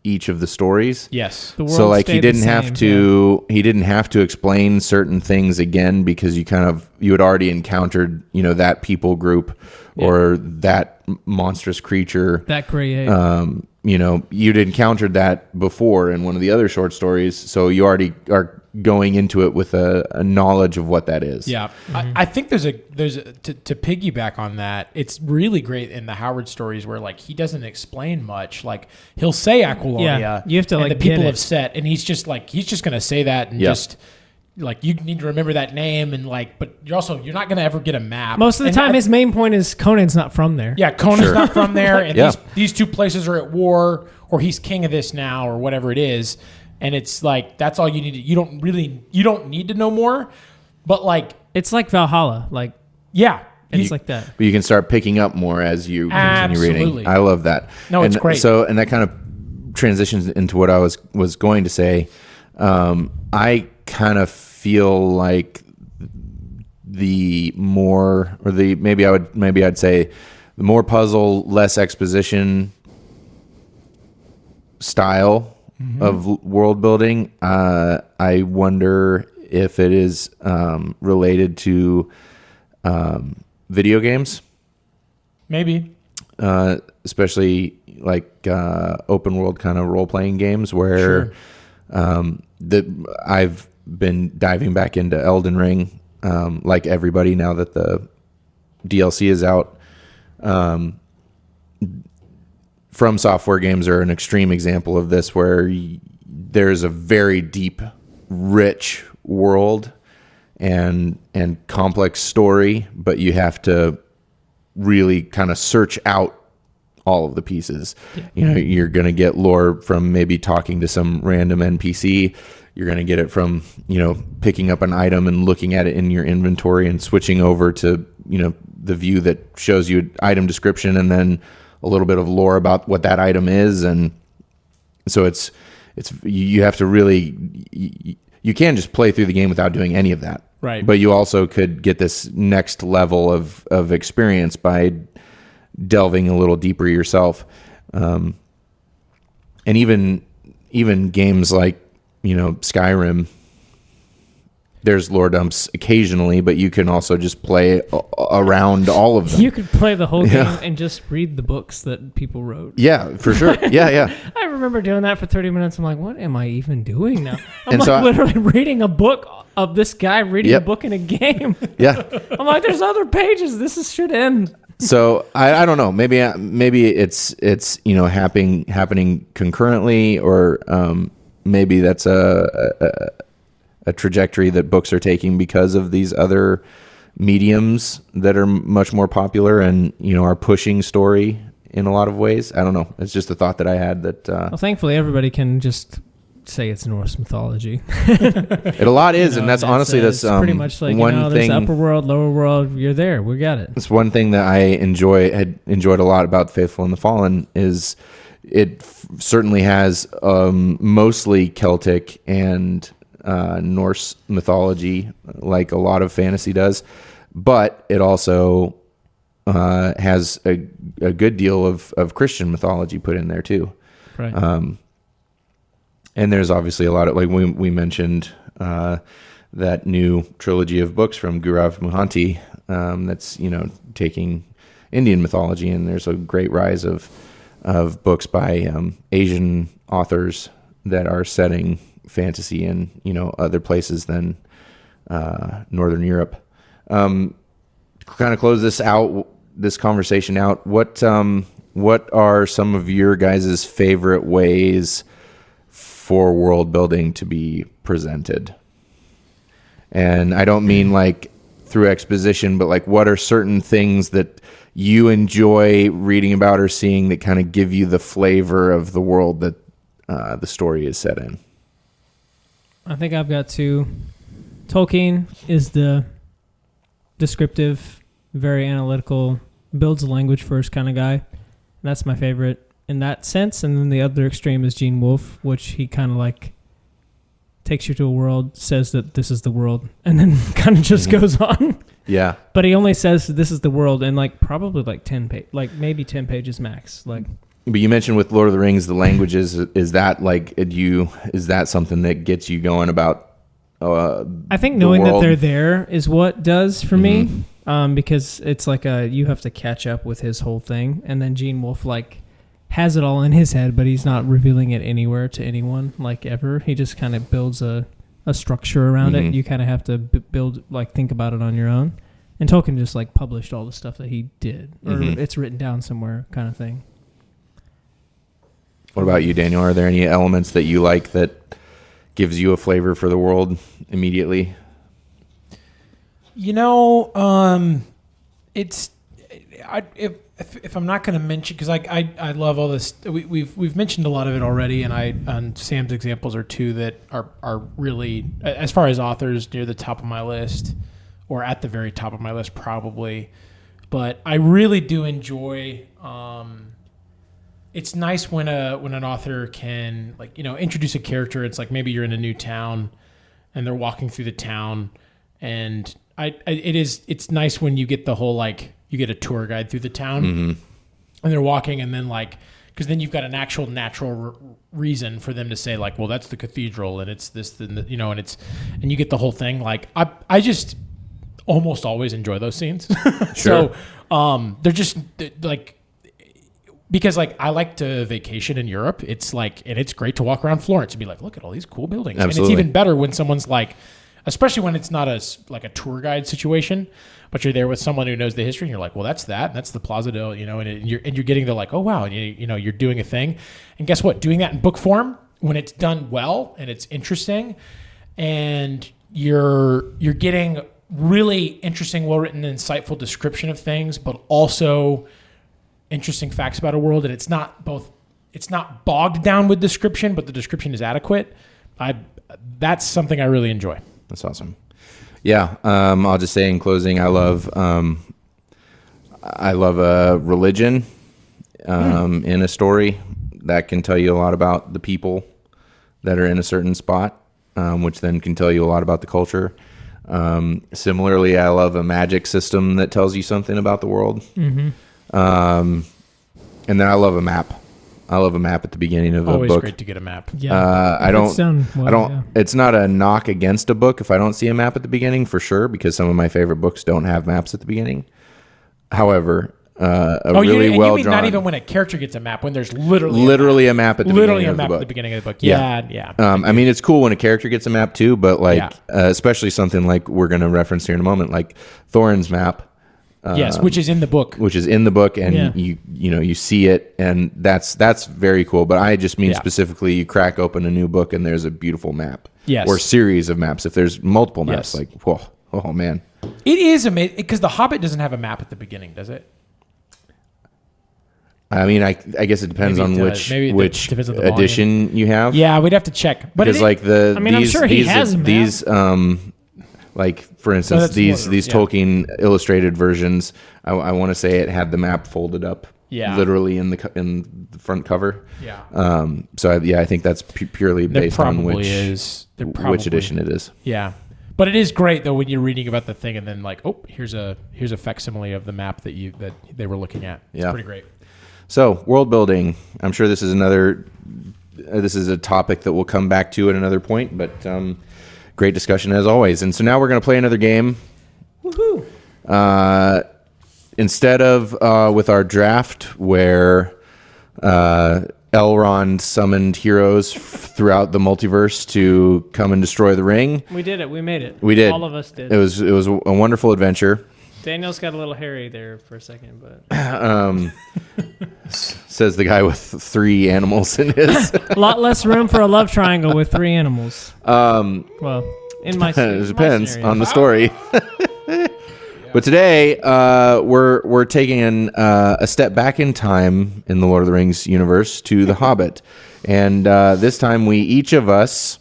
[SPEAKER 3] each of the stories.
[SPEAKER 2] Yes.
[SPEAKER 3] So like he didn't have to explain certain things again because you had already encountered, that people group or that monstrous creature.
[SPEAKER 1] That create.
[SPEAKER 3] You'd encountered that before in one of the other short stories, so you already are going into it with a knowledge of what that is.
[SPEAKER 2] Yeah, I think there's to piggyback on that. It's really great in the Howard stories where like he doesn't explain much. Like he'll say Aquilonia,
[SPEAKER 1] you have to like
[SPEAKER 2] the people have set, and he's just gonna say that and just. Like you need to remember that name and like, but you're not going to ever get a map.
[SPEAKER 1] Most of the time, his main point is Conan's not from there.
[SPEAKER 2] Yeah, Conan's not from there, and these 2 places are at war, or he's king of this now, or whatever it is. And it's like that's all you need. You don't need to know more, but like
[SPEAKER 1] it's like Valhalla, like it's like that.
[SPEAKER 3] But you can start picking up more as you continue reading. I love that.
[SPEAKER 2] No, it's great.
[SPEAKER 3] So and that kind of transitions into what I was going to say. I kind of feel like maybe I'd say the more puzzle, less exposition style of world building. I wonder if it is related to video games.
[SPEAKER 2] Maybe.
[SPEAKER 3] Especially like open world kind of role playing games where I've been diving back into Elden Ring, like everybody now that the DLC is out. From Software games are an extreme example of this, where there's a very deep, rich world and complex story, but you have to really kind of search out all of the pieces. Yeah. You're going to get lore from maybe talking to some random NPC. You're going to get it from, picking up an item and looking at it in your inventory and switching over to, the view that shows you item description and then a little bit of lore about what that item is. And so it's you have to really, you can't just play through the game without doing any of that.
[SPEAKER 2] Right.
[SPEAKER 3] But you also could get this next level of experience by delving a little deeper yourself. And even games like, Skyrim, there's lore dumps occasionally, but you can also just play around all of them.
[SPEAKER 1] You could play the whole game and just read the books that people wrote.
[SPEAKER 3] Yeah, for sure. Yeah.
[SPEAKER 1] I remember doing that for 30 minutes. I'm like, what am I even doing now? I'm literally reading a book of this guy reading a book in a game.
[SPEAKER 3] Yeah.
[SPEAKER 1] I'm like, there's other pages. Should end.
[SPEAKER 3] So I don't know. Maybe it's happening concurrently, or maybe that's a trajectory that books are taking because of these other mediums that are much more popular and are pushing story in a lot of ways. I don't know. It's just a thought that I had that.
[SPEAKER 1] Well, thankfully, everybody can just say it's Norse mythology.
[SPEAKER 3] It a lot is, and that's honestly that's
[SPEAKER 1] pretty much like
[SPEAKER 3] one thing.
[SPEAKER 1] There's upper world, lower world. You're there. We got it.
[SPEAKER 3] It's one thing that I enjoyed a lot about Faithful and the Fallen is it certainly has mostly Celtic and Norse mythology, like a lot of fantasy does, but it also has a good deal of Christian mythology put in there too.
[SPEAKER 1] Right.
[SPEAKER 3] And there's obviously a lot of, like we mentioned, that new trilogy of books from Gaurav Mohanty that's taking Indian mythology, and there's a great rise of books by Asian authors that are setting fantasy in other places than Northern Europe. Kind of close this conversation out. What are some of your guys' favorite ways for world building to be presented? And I don't mean like through exposition, but like what are certain things that you enjoy reading about or seeing that kind of give you the flavor of the world that the story is set in?
[SPEAKER 1] I think I've got two. Tolkien is the descriptive, very analytical, builds a language first kind of guy. That's my favorite in that sense. And then the other extreme is Gene Wolfe, which he kind of like takes you to a world, says that this is the world, and then kind of just goes on.
[SPEAKER 3] Yeah.
[SPEAKER 1] But he only says this is the world in like probably like 10 maybe 10 pages max. Like.
[SPEAKER 3] But you mentioned with Lord of the Rings, the languages, is that something that gets you going about
[SPEAKER 1] I think knowing that they're there is what does for me, because it's like you have to catch up with his whole thing, and then Gene Wolfe like has it all in his head, but he's not revealing it anywhere to anyone like ever. He just kind of builds a structure around it. You kind of have to build, like, think about it on your own. And Tolkien just like published all the stuff that he did, or it's written down somewhere kind of thing.
[SPEAKER 3] What about you, Daniel? Are there any elements that you like that gives you a flavor for the world immediately?
[SPEAKER 2] It's if I'm not going to mention, because I love all this. We've mentioned a lot of it already, and Sam's examples are two that are really, as far as authors, near the top of my list, or at the very top of my list probably. But I really do enjoy. It's nice when an author can introduce a character. It's like maybe you're in a new town, and they're walking through the town, and it's nice when you get the whole you get a tour guide through the town, and they're walking, and then because then you've got an actual natural reason for them to say well, that's the cathedral, and it's this, and you get the whole thing. I just almost always enjoy those scenes.
[SPEAKER 3] Sure.
[SPEAKER 2] So they're just because I like to vacation in Europe. It's and it's great to walk around Florence and be like, look at all these cool buildings.
[SPEAKER 3] Absolutely.
[SPEAKER 2] And it's even better when someone's like, especially when it's not like a tour guide situation, but you're there with someone who knows the history, and you're like, well, that's the Plaza del, and you're getting the like, oh wow, and you're doing a thing, and guess what? Doing that in book form, when it's done well and it's interesting, and you're getting really interesting, well-written, insightful description of things, but also interesting facts about a world, and it's not bogged down with description, but the description is adequate. That's something I really enjoy.
[SPEAKER 3] That's awesome. Yeah, I'll just say in closing, I love a religion in a story that can tell you a lot about the people that are in a certain spot, which then can tell you a lot about the culture. Similarly, I love a magic system that tells you something about the world. Mm-hmm. And then I love a map. I love a map at the beginning of a book.
[SPEAKER 2] Always great to get a map.
[SPEAKER 3] Yeah. It's not a knock against a book if I don't see a map at the beginning, for sure, because some of my favorite books don't have maps at the beginning. However, really well drawn.
[SPEAKER 2] Not even when a character gets a map, when there's literally
[SPEAKER 3] a map at the beginning of the book.
[SPEAKER 2] At the beginning of the book. Yeah.
[SPEAKER 3] I mean, it's cool when a character gets a map too, but especially something like we're going to reference here in a moment, like Thorin's map.
[SPEAKER 2] Yes, which is in the book.
[SPEAKER 3] And you see it, and that's very cool. But I just mean specifically, you crack open a new book and there's a beautiful map.
[SPEAKER 2] Yes.
[SPEAKER 3] Or series of maps. If there's multiple maps, like, whoa, oh man.
[SPEAKER 2] It is amazing, because The Hobbit doesn't have a map at the beginning, does it?
[SPEAKER 3] I mean, I guess it depends on which edition you have.
[SPEAKER 2] Yeah, we'd have to check. But
[SPEAKER 1] I'm sure he has a map.
[SPEAKER 3] These like, for instance, these Tolkien illustrated versions, I want to say it had the map folded up, literally in the front cover. Yeah. I think that's purely based on which edition it is.
[SPEAKER 2] Yeah, but it is great though when you're reading about the thing and then like, oh, here's a facsimile of the map that they were looking at. It's pretty great.
[SPEAKER 3] So world building, I'm sure this is a topic that we'll come back to at another point, but. Great discussion as always. And so now we're going to play another game. Woohoo! Instead of with our draft where Elrond summoned heroes throughout the multiverse to come and destroy the ring.
[SPEAKER 1] We did it. We made it.
[SPEAKER 3] We did.
[SPEAKER 1] All of us did.
[SPEAKER 3] It was a wonderful adventure.
[SPEAKER 1] Daniel's got a little hairy there for a second, but
[SPEAKER 3] says the guy with 3 animals in his.
[SPEAKER 1] A lot less room for a love triangle with 3 animals. Well, in my
[SPEAKER 3] it depends on the story. But today we're taking a step back in time in the Lord of the Rings universe to the Hobbit, and this time each of us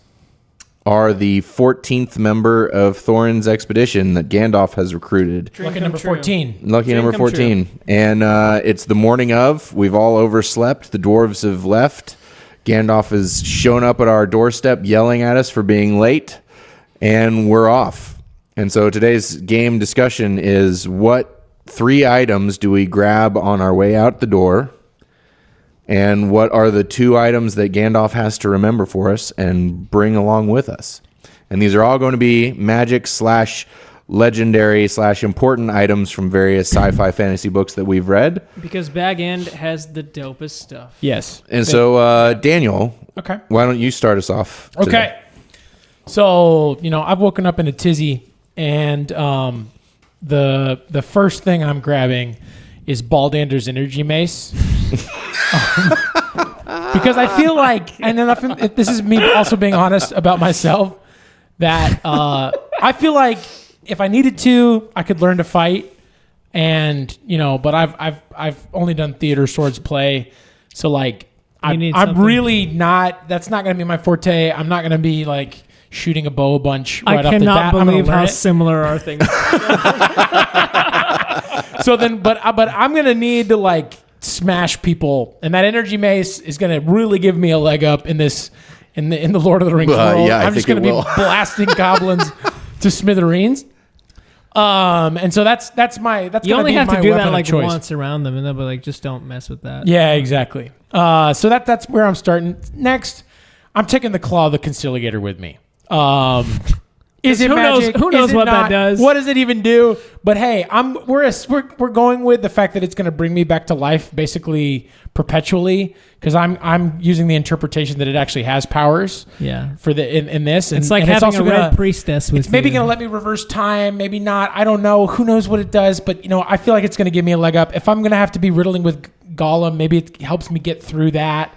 [SPEAKER 3] are the 14th member of Thorin's expedition that Gandalf has recruited.
[SPEAKER 2] Lucky number 14.
[SPEAKER 3] Lucky number 14. True. And it's the morning of. We've all overslept. The dwarves have left. Gandalf has shown up at our doorstep yelling at us for being late. And we're off. And so today's game discussion is, what 3 items do we grab on our way out the door? And what are the 2 items that Gandalf has to remember for us and bring along with us? And these are all going to be magic / legendary / important items from various sci-fi fantasy books that we've read.
[SPEAKER 1] Because Bag End has the dopest stuff.
[SPEAKER 2] Yes.
[SPEAKER 3] And so, Daniel,
[SPEAKER 2] okay,
[SPEAKER 3] why don't you start us off today?
[SPEAKER 2] Okay. So, I've woken up in a tizzy, and the first thing I'm grabbing is Baldander's energy mace. Because I feel like, and then this is me also being honest about myself, that I feel like if I needed to, I could learn to fight, and but I've only done theater swords play, so like I'm really not. That's not going to be my forte. I'm not going to be like shooting a bow a bunch right off the bat.
[SPEAKER 1] I cannot believe how similar our things.
[SPEAKER 2] So then, but I'm going to need to like smash people, and that energy mace is going to really give me a leg up in this in the Lord of the Rings world.
[SPEAKER 3] Yeah,
[SPEAKER 2] I'm just going to be blasting goblins to smithereens. And so that's
[SPEAKER 1] you only have to do that like
[SPEAKER 2] choice.
[SPEAKER 1] Once around them, and they'll be like, just don't mess with that.
[SPEAKER 2] Yeah, exactly. So that's where I'm starting. Next, I'm taking the Claw of the Conciliator with me. Is it
[SPEAKER 1] who
[SPEAKER 2] magic?
[SPEAKER 1] Who knows
[SPEAKER 2] Is it
[SPEAKER 1] what
[SPEAKER 2] not?
[SPEAKER 1] that does?
[SPEAKER 2] What does it even do? But hey, we're going with the fact that it's going to bring me back to life basically perpetually because I'm using the interpretation that it actually has powers.
[SPEAKER 1] Yeah.
[SPEAKER 2] For the in this,
[SPEAKER 1] It's like
[SPEAKER 2] and
[SPEAKER 1] having
[SPEAKER 2] it's also
[SPEAKER 1] a red
[SPEAKER 2] gonna,
[SPEAKER 1] priestess with
[SPEAKER 2] It's maybe
[SPEAKER 1] you.
[SPEAKER 2] going to let me reverse time, maybe not. I don't know. Who knows what it does? But I feel like it's going to give me a leg up. If I'm going to have to be riddling with Gollum, maybe it helps me get through that.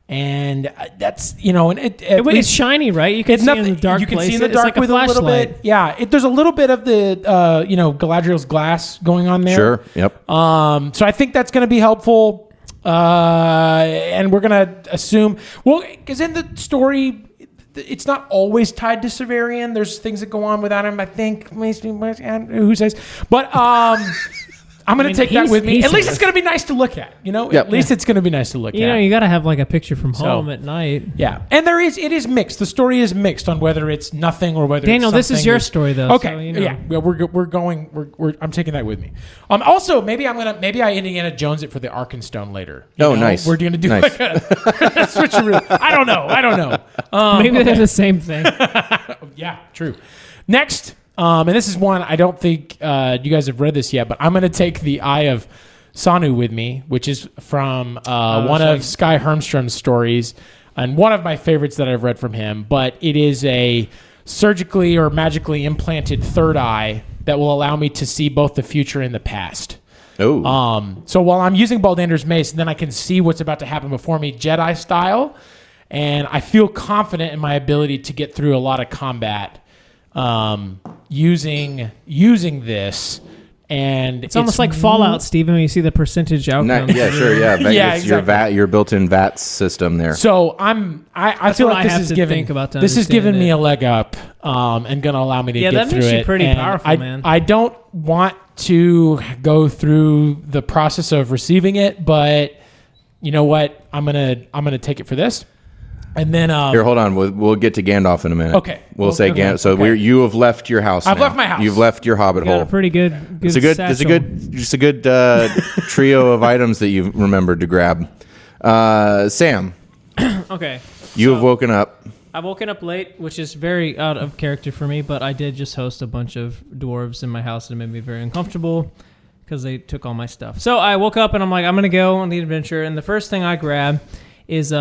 [SPEAKER 2] And that's and
[SPEAKER 1] it's shiny, right? You can see in the dark.
[SPEAKER 2] You can
[SPEAKER 1] places.
[SPEAKER 2] see in the
[SPEAKER 1] It's
[SPEAKER 2] dark
[SPEAKER 1] like
[SPEAKER 2] with a little bit. Yeah, there's a little bit of the Galadriel's glass going on there.
[SPEAKER 3] Sure. Yep.
[SPEAKER 2] So I think that's going to be helpful. And we're going to assume because in the story, it's not always tied to Severian. There's things that go on without him. I think who says, but I'm going to take that with me. At least it's going to be nice to look at,
[SPEAKER 3] Yep.
[SPEAKER 2] At least it's going to be nice to look at.
[SPEAKER 1] You got to have like a picture from home at night.
[SPEAKER 2] Yeah. And it is mixed. The story is mixed on whether it's nothing or whether
[SPEAKER 1] Daniel,
[SPEAKER 2] it's
[SPEAKER 1] this is your story though.
[SPEAKER 2] Okay. So, yeah. I'm taking that with me. Also, maybe I Indiana Jones it for the Arkenstone later.
[SPEAKER 3] Nice.
[SPEAKER 2] We're going to do like a switcheroo. I don't know.
[SPEAKER 1] Maybe they're the same thing.
[SPEAKER 2] Yeah, true. Next, and this is one I don't think you guys have read this yet, but I'm going to take the Eye of Sanu with me, which is from one of Sky Hermstrom's stories, and one of my favorites that I've read from him. But it is a surgically or magically implanted third eye that will allow me to see both the future and the past.
[SPEAKER 3] Oh.
[SPEAKER 2] So while I'm using Baldander's mace, then I can see what's about to happen before me, Jedi style, and I feel confident in my ability to get through a lot of combat. Using this, and
[SPEAKER 1] it's almost like Fallout, Steven, when you see the percentage outcome.
[SPEAKER 3] Yeah, sure, yeah.
[SPEAKER 2] Yeah,
[SPEAKER 3] it's
[SPEAKER 2] exactly.
[SPEAKER 3] your built-in VATS system there.
[SPEAKER 2] So I feel like this is giving me a leg up, and gonna allow me to get through it.
[SPEAKER 1] Yeah, that makes you pretty powerful, man.
[SPEAKER 2] I don't want to go through the process of receiving it, but you know what? I'm gonna take it for this. And then
[SPEAKER 3] here, hold on. We'll get to Gandalf in a minute.
[SPEAKER 2] Okay.
[SPEAKER 3] We'll say Gandalf. So
[SPEAKER 2] okay.
[SPEAKER 3] you have left your house.
[SPEAKER 2] I've
[SPEAKER 3] now.
[SPEAKER 2] left my house.
[SPEAKER 3] You've left your Hobbit hole.
[SPEAKER 1] A pretty good.
[SPEAKER 3] It's a good trio of items that you've remembered to grab. Sam.
[SPEAKER 1] Okay.
[SPEAKER 3] You have woken up.
[SPEAKER 1] I've woken up late, which is very out of character for me, but I did just host a bunch of dwarves in my house and it made me very uncomfortable because they took all my stuff. So I woke up and I'm like, I'm going to go on the adventure. And the first thing I grab is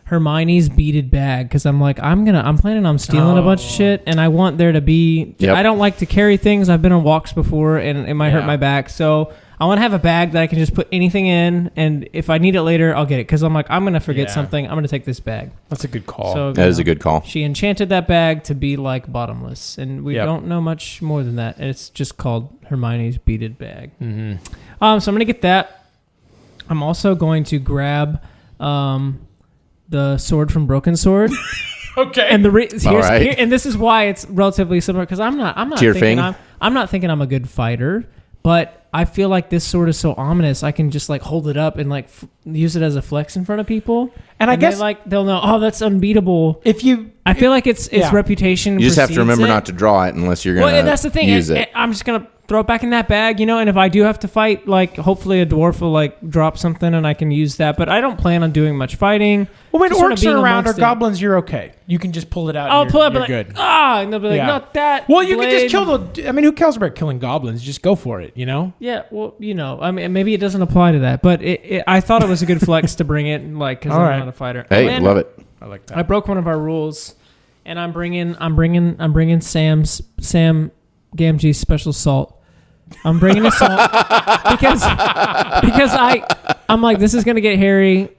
[SPEAKER 1] Hermione's beaded bag because I'm like, I'm planning on stealing a bunch of shit and I want there to be.
[SPEAKER 3] Yep.
[SPEAKER 1] I don't like to carry things. I've been on walks before and it might hurt my back. So I want to have a bag that I can just put anything in, and if I need it later, I'll get it. Because I'm like, I'm gonna forget something. I'm gonna take this bag.
[SPEAKER 2] That's a good call.
[SPEAKER 1] So,
[SPEAKER 3] that is a good call.
[SPEAKER 1] She enchanted that bag to be like bottomless, and we
[SPEAKER 2] Yep.
[SPEAKER 1] don't know much more than that. It's just called Hermione's beaded bag.
[SPEAKER 2] Mm-hmm.
[SPEAKER 1] So I'm gonna get that. I'm also going to grab the sword from Broken Sword.
[SPEAKER 2] Okay.
[SPEAKER 1] And
[SPEAKER 3] right.
[SPEAKER 1] and this is why it's relatively similar because I'm not thinking I'm a good fighter, but I feel like this sword is so ominous. I can just like hold it up and like use it as a flex in front of people, and I guess they'll know. Oh, that's unbeatable. I feel like its reputation.
[SPEAKER 3] You just have to remember not to draw it unless you're gonna.
[SPEAKER 1] Well, that's the thing.
[SPEAKER 3] Use it.
[SPEAKER 1] I'm just gonna throw it back in that bag, and if I do have to fight, like hopefully a dwarf will like drop something and I can use that. But I don't plan on doing much fighting.
[SPEAKER 2] Well, when
[SPEAKER 1] Just sort of
[SPEAKER 2] orcs
[SPEAKER 1] being
[SPEAKER 2] are around or
[SPEAKER 1] amongst it.
[SPEAKER 2] goblins, you're okay. You can just pull it out.
[SPEAKER 1] I'll pull it,
[SPEAKER 2] you're
[SPEAKER 1] but like,
[SPEAKER 2] good.
[SPEAKER 1] and they'll be like,
[SPEAKER 2] Yeah.
[SPEAKER 1] not that.
[SPEAKER 2] Well, you can
[SPEAKER 1] blade.
[SPEAKER 2] just kill the. I mean, who cares about killing goblins? Just go for it.
[SPEAKER 1] Yeah, well, I mean, maybe it doesn't apply to that, but I thought it was a good flex to bring it, like, because I'm not a fighter.
[SPEAKER 3] Hey,
[SPEAKER 1] And
[SPEAKER 3] love it.
[SPEAKER 2] I like that.
[SPEAKER 1] I broke one of our rules, and I'm bringing Sam Gamgee's special salt. I'm bringing a salt because I'm like, this is gonna get hairy.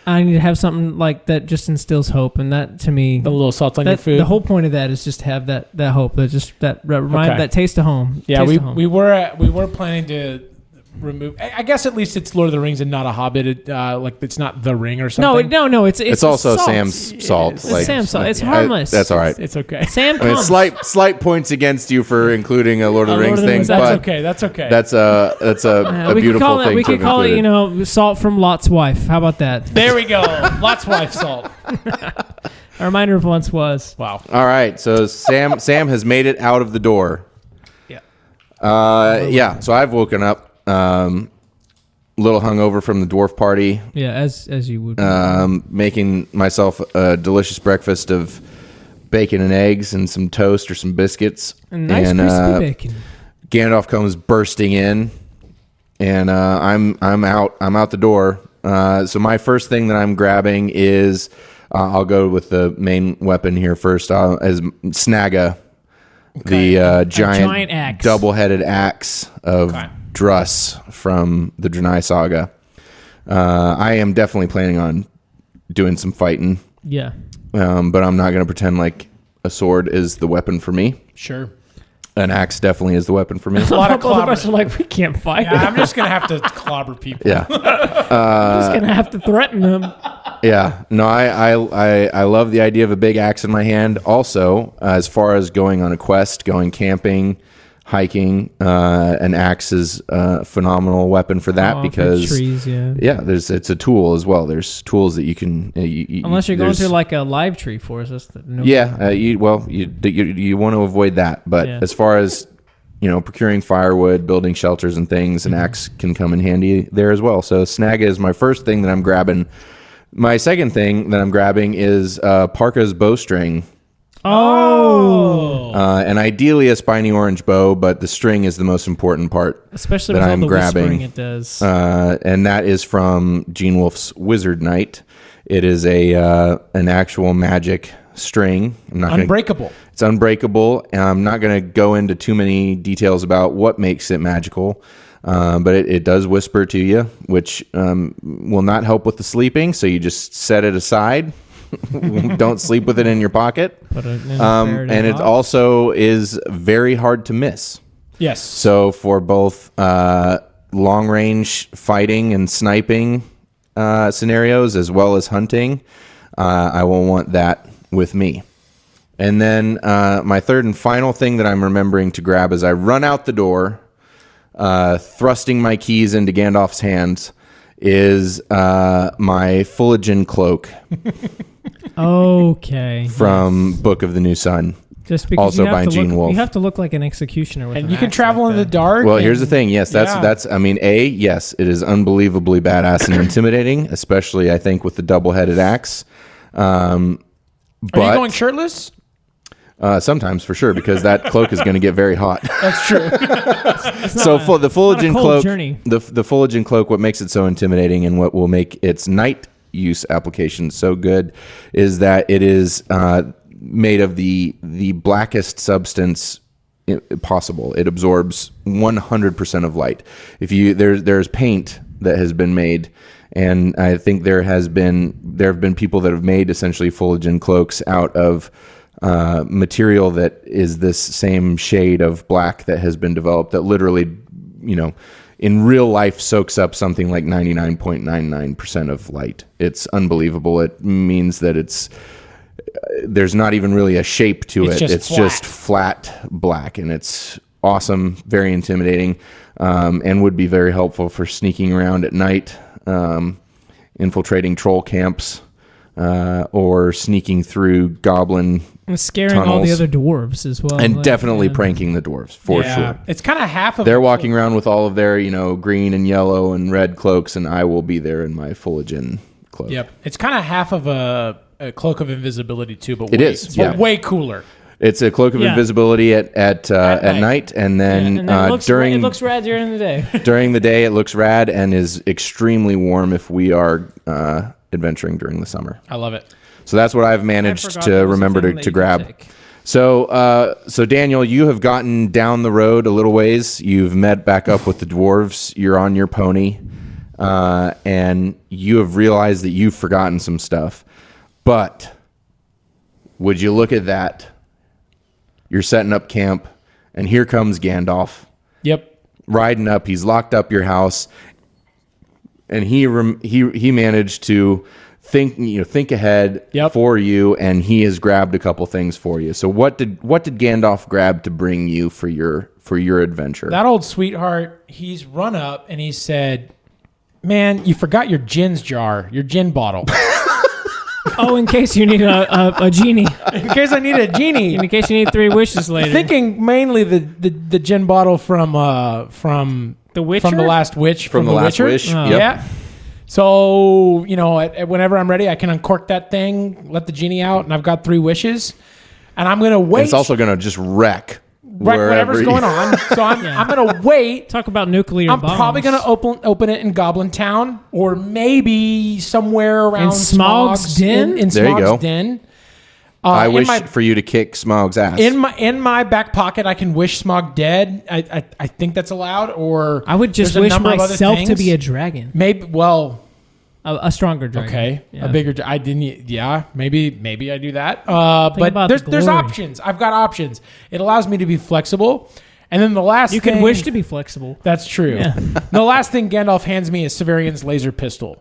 [SPEAKER 1] I need to have something like that just instills hope, and that to me,
[SPEAKER 2] The little salt on your food.
[SPEAKER 1] the whole point of that is just to have that hope, that taste of home.
[SPEAKER 2] Yeah,
[SPEAKER 1] Taste
[SPEAKER 2] we
[SPEAKER 1] of home.
[SPEAKER 2] we were planning to remove. I guess at least it's Lord of the Rings and not a Hobbit. Like it's not the Ring or something.
[SPEAKER 1] No. It's
[SPEAKER 3] also
[SPEAKER 1] salt.
[SPEAKER 3] Sam's salt.
[SPEAKER 1] It's Sam's salt. It's harmless.
[SPEAKER 3] That's all right.
[SPEAKER 2] It's okay.
[SPEAKER 1] Sam
[SPEAKER 3] I mean,
[SPEAKER 1] comes.
[SPEAKER 3] slight points against you for including a Lord of the Rings thing,
[SPEAKER 2] That's
[SPEAKER 3] but
[SPEAKER 2] okay. That's okay.
[SPEAKER 3] that's a
[SPEAKER 1] we
[SPEAKER 3] beautiful
[SPEAKER 1] could call
[SPEAKER 3] thing.
[SPEAKER 1] we
[SPEAKER 3] to
[SPEAKER 1] could
[SPEAKER 3] have
[SPEAKER 1] call it,
[SPEAKER 3] included.
[SPEAKER 1] salt from Lot's wife. How about that?
[SPEAKER 2] There we go. Lot's wife salt.
[SPEAKER 1] A reminder of once was.
[SPEAKER 2] Wow.
[SPEAKER 3] All right, so Sam has made it out of the door.
[SPEAKER 1] Yeah.
[SPEAKER 3] So I've woken up a little hungover from the dwarf party.
[SPEAKER 1] Yeah, as you would.
[SPEAKER 3] Making myself a delicious breakfast of bacon and eggs and some toast or some biscuits.
[SPEAKER 1] A nice crispy bacon.
[SPEAKER 3] Gandalf comes bursting in, and I'm out the door. So my first thing that I'm grabbing is I'll go with the main weapon here first, as Snagga, the giant
[SPEAKER 1] axe.
[SPEAKER 3] double-headed axe of Druss from the Draenei Saga. I am definitely planning on doing some fighting.
[SPEAKER 1] Yeah.
[SPEAKER 3] But I'm not going to pretend like a sword is the weapon for me.
[SPEAKER 2] Sure.
[SPEAKER 3] An axe definitely is the weapon for me.
[SPEAKER 2] A lot of
[SPEAKER 1] Both of us are like, we can't fight.
[SPEAKER 2] Yeah, I'm just going to have to clobber people.
[SPEAKER 3] Yeah.
[SPEAKER 1] I'm just going to have to threaten them.
[SPEAKER 3] Yeah. No, I love the idea of a big axe in my hand. Also, as far as going on a quest, going camping, hiking, an axe is a phenomenal weapon for that because
[SPEAKER 1] for trees,
[SPEAKER 3] it's a tool as well. There's tools that you can
[SPEAKER 1] unless you're going through like a live tree forest.
[SPEAKER 3] You want to avoid that. But as far as procuring firewood, building shelters and things, an axe can come in handy there as well. So Snagga is my first thing that I'm grabbing. My second thing that I'm grabbing is Parka's bowstring. And ideally a spiny orange bow, but the string is the most important part.
[SPEAKER 1] Especially
[SPEAKER 3] that
[SPEAKER 1] with
[SPEAKER 3] I'm
[SPEAKER 1] all the
[SPEAKER 3] grabbing.
[SPEAKER 1] whispering it does.
[SPEAKER 3] And that is from Gene Wolfe's Wizard Knight. It is an actual magic string.
[SPEAKER 2] Unbreakable.
[SPEAKER 3] It's unbreakable. I'm not going to go into too many details about what makes it magical. But it does whisper to you, which will not help with the sleeping. So you just set it aside. Don't sleep with it in your pocket. And it also is very hard to miss.
[SPEAKER 2] Yes.
[SPEAKER 3] So for both long range fighting and sniping scenarios as well as hunting, I will want that with me. And then my third and final thing that I'm remembering to grab as I run out the door, thrusting my keys into Gandalf's hands, is my Fullerton cloak.
[SPEAKER 1] Okay.
[SPEAKER 3] From Book of the New Sun.
[SPEAKER 1] Just because
[SPEAKER 3] also by Gene Wolfe.
[SPEAKER 1] You have to look like an executioner with
[SPEAKER 2] and
[SPEAKER 1] an
[SPEAKER 2] you can
[SPEAKER 1] axe
[SPEAKER 2] travel
[SPEAKER 1] like
[SPEAKER 2] in
[SPEAKER 1] that.
[SPEAKER 2] the dark.
[SPEAKER 3] Well, here's the thing. Yes, that's I mean, yes, it is unbelievably badass and intimidating, especially I think with the double-headed axe.
[SPEAKER 2] Are you going shirtless?
[SPEAKER 3] Sometimes for sure, because that cloak is going to get very hot.
[SPEAKER 2] That's true.
[SPEAKER 3] So for the Fullerton cloak,
[SPEAKER 1] journey.
[SPEAKER 3] the Fullerton cloak, what makes it so intimidating and what will make its night use application so good is that it is made of the blackest substance possible. It absorbs 100% of light. If you there's paint that has been made, and I think there have been people that have made essentially Fullerton cloaks out of material that is this same shade of black that has been developed that literally, in real life soaks up something like 99.99% of light. It's unbelievable. It means that there's not even really a shape to it. It's just flat black, and it's awesome, very intimidating, and would be very helpful for sneaking around at night, infiltrating troll camps, or sneaking through goblin
[SPEAKER 1] scaring
[SPEAKER 3] tunnels.
[SPEAKER 1] all the other dwarves as well.
[SPEAKER 3] And definitely pranking the dwarves, for sure.
[SPEAKER 2] It's kind of half of
[SPEAKER 3] They're walking around with all of their, green and yellow and red cloaks, and I will be there in my Fullerton cloak.
[SPEAKER 2] Yep. It's kind of half of a cloak of invisibility, too, but
[SPEAKER 3] it's
[SPEAKER 2] way cooler.
[SPEAKER 3] It's a cloak of invisibility at night, and then
[SPEAKER 1] it looks rad during the day.
[SPEAKER 3] During the day, it looks rad and is extremely warm if we are adventuring during the summer.
[SPEAKER 2] I love it.
[SPEAKER 3] So that's what I've managed to remember to grab. So Daniel, you have gotten down the road a little ways. You've met back up with the dwarves. You're on your pony, and you have realized that you've forgotten some stuff. But would you look at that? You're setting up camp, and here comes Gandalf.
[SPEAKER 2] Yep.
[SPEAKER 3] Riding up. He's locked up your house, and he managed to think ahead for you, and he has grabbed a couple things for you. So what did Gandalf grab to bring you for your adventure?
[SPEAKER 2] That old sweetheart, he's run up and he said, "Man, you forgot your gin bottle."
[SPEAKER 1] Oh, in case you need a genie.
[SPEAKER 2] In case I need a genie.
[SPEAKER 1] In case you need 3 wishes later.
[SPEAKER 2] Thinking mainly the gin bottle from
[SPEAKER 1] The Witcher?
[SPEAKER 2] From The Last Witch.
[SPEAKER 3] From The Last Wish.
[SPEAKER 1] Oh.
[SPEAKER 3] Yep.
[SPEAKER 2] Yeah. So, whenever I'm ready, I can uncork that thing, let the genie out, and I've got 3 wishes. and I'm gonna wait.
[SPEAKER 3] It's also going to just wreck
[SPEAKER 2] whatever's going on. So I'm gonna wait.
[SPEAKER 1] Talk about nuclear
[SPEAKER 2] I'm
[SPEAKER 1] bombs.
[SPEAKER 2] probably gonna open it in Goblin Town, or maybe somewhere around
[SPEAKER 1] In Smaug's Den?
[SPEAKER 2] In
[SPEAKER 3] There you go.
[SPEAKER 2] Smaug's Den.
[SPEAKER 3] I wish for you to kick Smaug's ass.
[SPEAKER 2] In my back pocket, I can wish Smaug dead. I think that's allowed. Or
[SPEAKER 1] I would just
[SPEAKER 2] there's a
[SPEAKER 1] wish
[SPEAKER 2] number of other
[SPEAKER 1] myself to
[SPEAKER 2] things.
[SPEAKER 1] be a dragon.
[SPEAKER 2] Maybe. Well,
[SPEAKER 1] A stronger dragon.
[SPEAKER 2] okay,
[SPEAKER 1] Yeah.
[SPEAKER 2] a bigger. I didn't. Yeah, maybe I do that. But
[SPEAKER 1] about
[SPEAKER 2] there's
[SPEAKER 1] the glory.
[SPEAKER 2] options. I've got options. It allows me to be flexible. And then the last
[SPEAKER 1] You
[SPEAKER 2] thing,
[SPEAKER 1] can wish to be flexible.
[SPEAKER 2] That's true.
[SPEAKER 1] Yeah.
[SPEAKER 2] The last thing Gandalf hands me is Severion's laser pistol.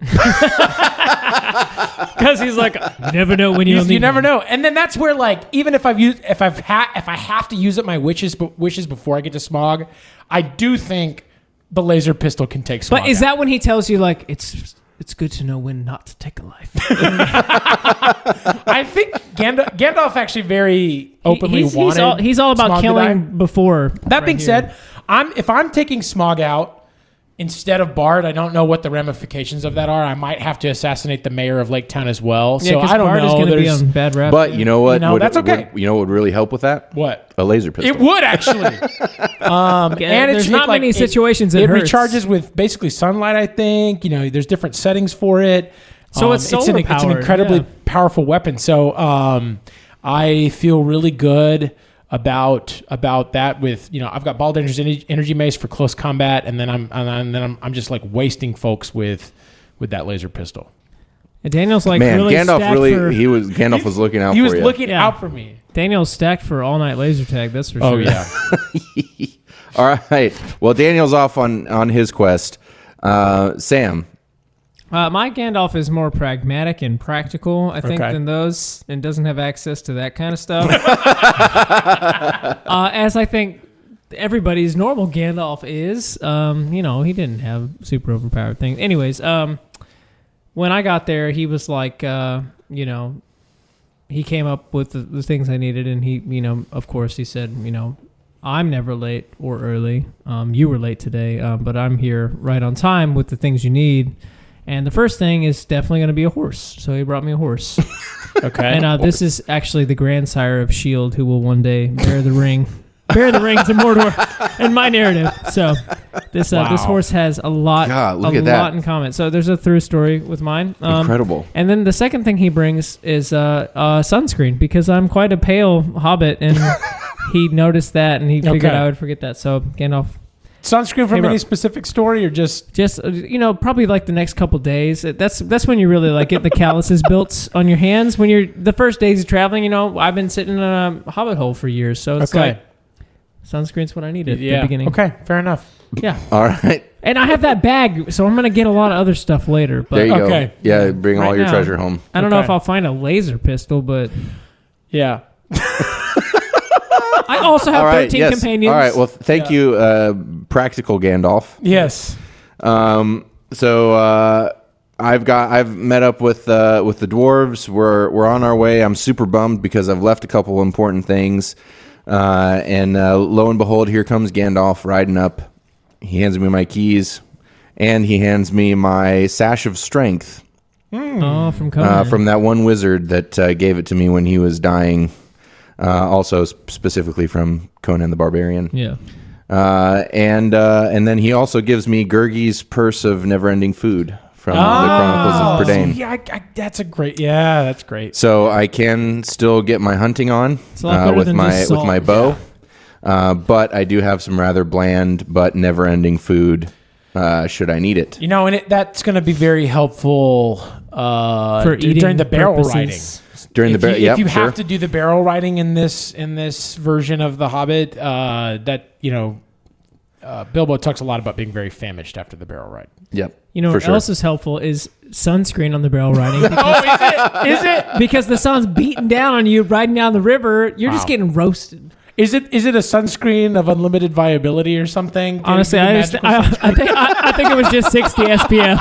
[SPEAKER 1] Because he's like, you never know when you'll need
[SPEAKER 2] You never
[SPEAKER 1] one.
[SPEAKER 2] know. And then that's where, like, even if I have to use up my wishes before I get to Smaug, I do think the laser pistol can take Smaug.
[SPEAKER 1] But is
[SPEAKER 2] out.
[SPEAKER 1] that when he tells you, like, it's good to know when not to take a life?
[SPEAKER 2] I think Gandalf actually very openly wanted.
[SPEAKER 1] He's all about
[SPEAKER 2] Smaug to
[SPEAKER 1] killing
[SPEAKER 2] die.
[SPEAKER 1] before.
[SPEAKER 2] That being
[SPEAKER 1] here.
[SPEAKER 2] said, if I'm taking Smaug out instead of Bard, I don't know what the ramifications of that are. I might have to assassinate the mayor of Lake Town as well.
[SPEAKER 1] Yeah,
[SPEAKER 2] So
[SPEAKER 1] 'cause
[SPEAKER 2] I don't
[SPEAKER 1] Bard is
[SPEAKER 2] know.
[SPEAKER 1] gonna be
[SPEAKER 2] There's
[SPEAKER 1] on bad rap.
[SPEAKER 3] but you know what?
[SPEAKER 2] that's okay.
[SPEAKER 3] You know what would really help with that?
[SPEAKER 2] what?
[SPEAKER 3] A laser pistol.
[SPEAKER 2] It would actually. And
[SPEAKER 1] there's not many situations
[SPEAKER 2] it
[SPEAKER 1] it hurts.
[SPEAKER 2] recharges with basically sunlight. I think there's different settings for it.
[SPEAKER 1] So it's solar
[SPEAKER 2] it's an
[SPEAKER 1] powered,
[SPEAKER 2] incredibly
[SPEAKER 1] yeah.
[SPEAKER 2] powerful weapon. So I feel really good about that. With I've got Ball Danger's energy mace for close combat, and then I'm just like wasting folks with that laser pistol.
[SPEAKER 1] And Daniel's like
[SPEAKER 3] Man,
[SPEAKER 1] really
[SPEAKER 3] Gandalf
[SPEAKER 1] stacked
[SPEAKER 3] really
[SPEAKER 1] for,
[SPEAKER 3] Gandalf was looking out
[SPEAKER 2] He
[SPEAKER 3] for
[SPEAKER 2] was
[SPEAKER 3] you.
[SPEAKER 2] looking
[SPEAKER 1] Yeah.
[SPEAKER 2] out for me.
[SPEAKER 1] Daniel's stacked for all night laser tag. That's for sure.
[SPEAKER 2] Oh yeah.
[SPEAKER 3] All right. Well, Daniel's off on his quest. Sam.
[SPEAKER 1] My Gandalf is more pragmatic and practical, I think,
[SPEAKER 2] Okay.
[SPEAKER 1] than those, and doesn't have access to that kind of stuff. As I think everybody's normal Gandalf is. He didn't have super overpowered things. Anyways, when I got there, he was like, he came up with the things I needed, and he, of course, he said, I'm never late or early. You were late today, but I'm here right on time with the things you need. And the first thing is definitely going to be a horse. So he brought me a horse.
[SPEAKER 2] Okay.
[SPEAKER 1] And this is actually the grandsire of S.H.I.E.L.D. who will one day bear the ring. Bear the ring to Mordor in my narrative. So this horse has a lot,
[SPEAKER 3] God, look at that.
[SPEAKER 1] lot in common. So there's a through story with mine.
[SPEAKER 3] Incredible.
[SPEAKER 1] And then the second thing he brings is sunscreen, because I'm quite a pale hobbit, and he noticed that, and he figured
[SPEAKER 2] Okay.
[SPEAKER 1] I would forget that. So Gandalf.
[SPEAKER 2] Sunscreen from
[SPEAKER 1] Hey, bro.
[SPEAKER 2] any specific story or just
[SPEAKER 1] Probably like the next couple days. That's when you really like get the calluses built on your hands. When you're the first days of traveling, I've been sitting in a hobbit hole for years, so it's
[SPEAKER 2] Okay.
[SPEAKER 1] like sunscreen's what I need at the beginning.
[SPEAKER 2] Okay, fair enough.
[SPEAKER 1] Yeah,
[SPEAKER 3] All right.
[SPEAKER 1] and I have that bag, so I'm gonna get a lot of other stuff later. But
[SPEAKER 3] There you
[SPEAKER 2] Okay.
[SPEAKER 3] go. Yeah, bring all
[SPEAKER 1] Right
[SPEAKER 3] your
[SPEAKER 1] now,
[SPEAKER 3] treasure home.
[SPEAKER 1] I don't know
[SPEAKER 2] Okay.
[SPEAKER 1] if I'll find a laser pistol, but
[SPEAKER 2] Yeah.
[SPEAKER 1] I also have
[SPEAKER 3] All right.
[SPEAKER 1] 13
[SPEAKER 3] Yes.
[SPEAKER 1] companions.
[SPEAKER 3] All right. Well, thank you, practical Gandalf.
[SPEAKER 2] Yes.
[SPEAKER 3] So I've met up with the dwarves. We're on our way. I'm super bummed because I've left a couple important things. And lo and behold, here comes Gandalf riding up. He hands me my keys, and he hands me my sash of strength
[SPEAKER 1] Oh, from Conan.
[SPEAKER 3] from that one wizard that gave it to me when he was dying. Also specifically from Conan the Barbarian.
[SPEAKER 1] Yeah.
[SPEAKER 3] And then he also gives me Gurgi's purse of never-ending food from the Chronicles of Prydain.
[SPEAKER 2] Yeah, that's great. Yeah, that's great.
[SPEAKER 3] So I can still get my hunting on
[SPEAKER 1] a lot better
[SPEAKER 3] with
[SPEAKER 1] than
[SPEAKER 3] my
[SPEAKER 1] just
[SPEAKER 3] with
[SPEAKER 1] salt.
[SPEAKER 3] my bow, but I do have some rather bland but never-ending food should I need it.
[SPEAKER 2] And that's going to be very helpful
[SPEAKER 1] For eating
[SPEAKER 2] during the barrel
[SPEAKER 1] purposes.
[SPEAKER 2] riding.
[SPEAKER 3] During the barrel,
[SPEAKER 2] If you have to do the barrel riding in this version of The Hobbit, Bilbo talks a lot about being very famished after the barrel ride.
[SPEAKER 3] Yep.
[SPEAKER 1] What
[SPEAKER 3] for sure.
[SPEAKER 1] else is helpful is sunscreen on the barrel riding.
[SPEAKER 2] Is it?
[SPEAKER 1] Because the sun's beating down on you riding down the river, you're just
[SPEAKER 2] Wow.
[SPEAKER 1] getting roasted.
[SPEAKER 2] Is it a sunscreen of unlimited viability or something?
[SPEAKER 1] Honestly, I think it was just 60 SPF.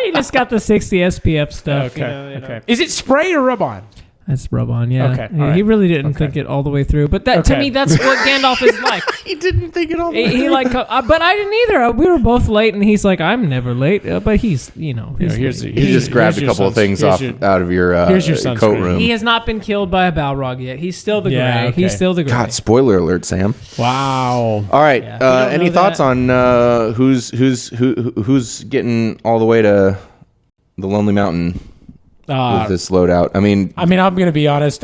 [SPEAKER 1] He just got the 60 SPF stuff.
[SPEAKER 2] Okay. Okay. Is it spray or rub on?
[SPEAKER 1] That's rub on, yeah.
[SPEAKER 2] Okay,
[SPEAKER 1] He
[SPEAKER 2] all right.
[SPEAKER 1] really didn't think it all the way through. But that to
[SPEAKER 2] Okay.
[SPEAKER 1] me, that's what Gandalf is like.
[SPEAKER 3] He didn't think it all.
[SPEAKER 1] He like, but I didn't either. We were both late, and he's like, I'm never late. But he's, he's late.
[SPEAKER 3] He just grabbed a couple of things out of your
[SPEAKER 2] here's your
[SPEAKER 3] coat room.
[SPEAKER 1] He has not been killed by a Balrog yet. He's still the
[SPEAKER 2] Yeah,
[SPEAKER 1] gray.
[SPEAKER 2] okay.
[SPEAKER 1] He's still the gray.
[SPEAKER 3] God, spoiler alert, Sam.
[SPEAKER 2] Wow.
[SPEAKER 3] All right.
[SPEAKER 1] Yeah. You don't
[SPEAKER 3] Any
[SPEAKER 1] know
[SPEAKER 3] thoughts
[SPEAKER 1] that.
[SPEAKER 3] on who's getting all the way to the Lonely Mountain with this loadout? I mean,
[SPEAKER 2] I'm gonna be honest.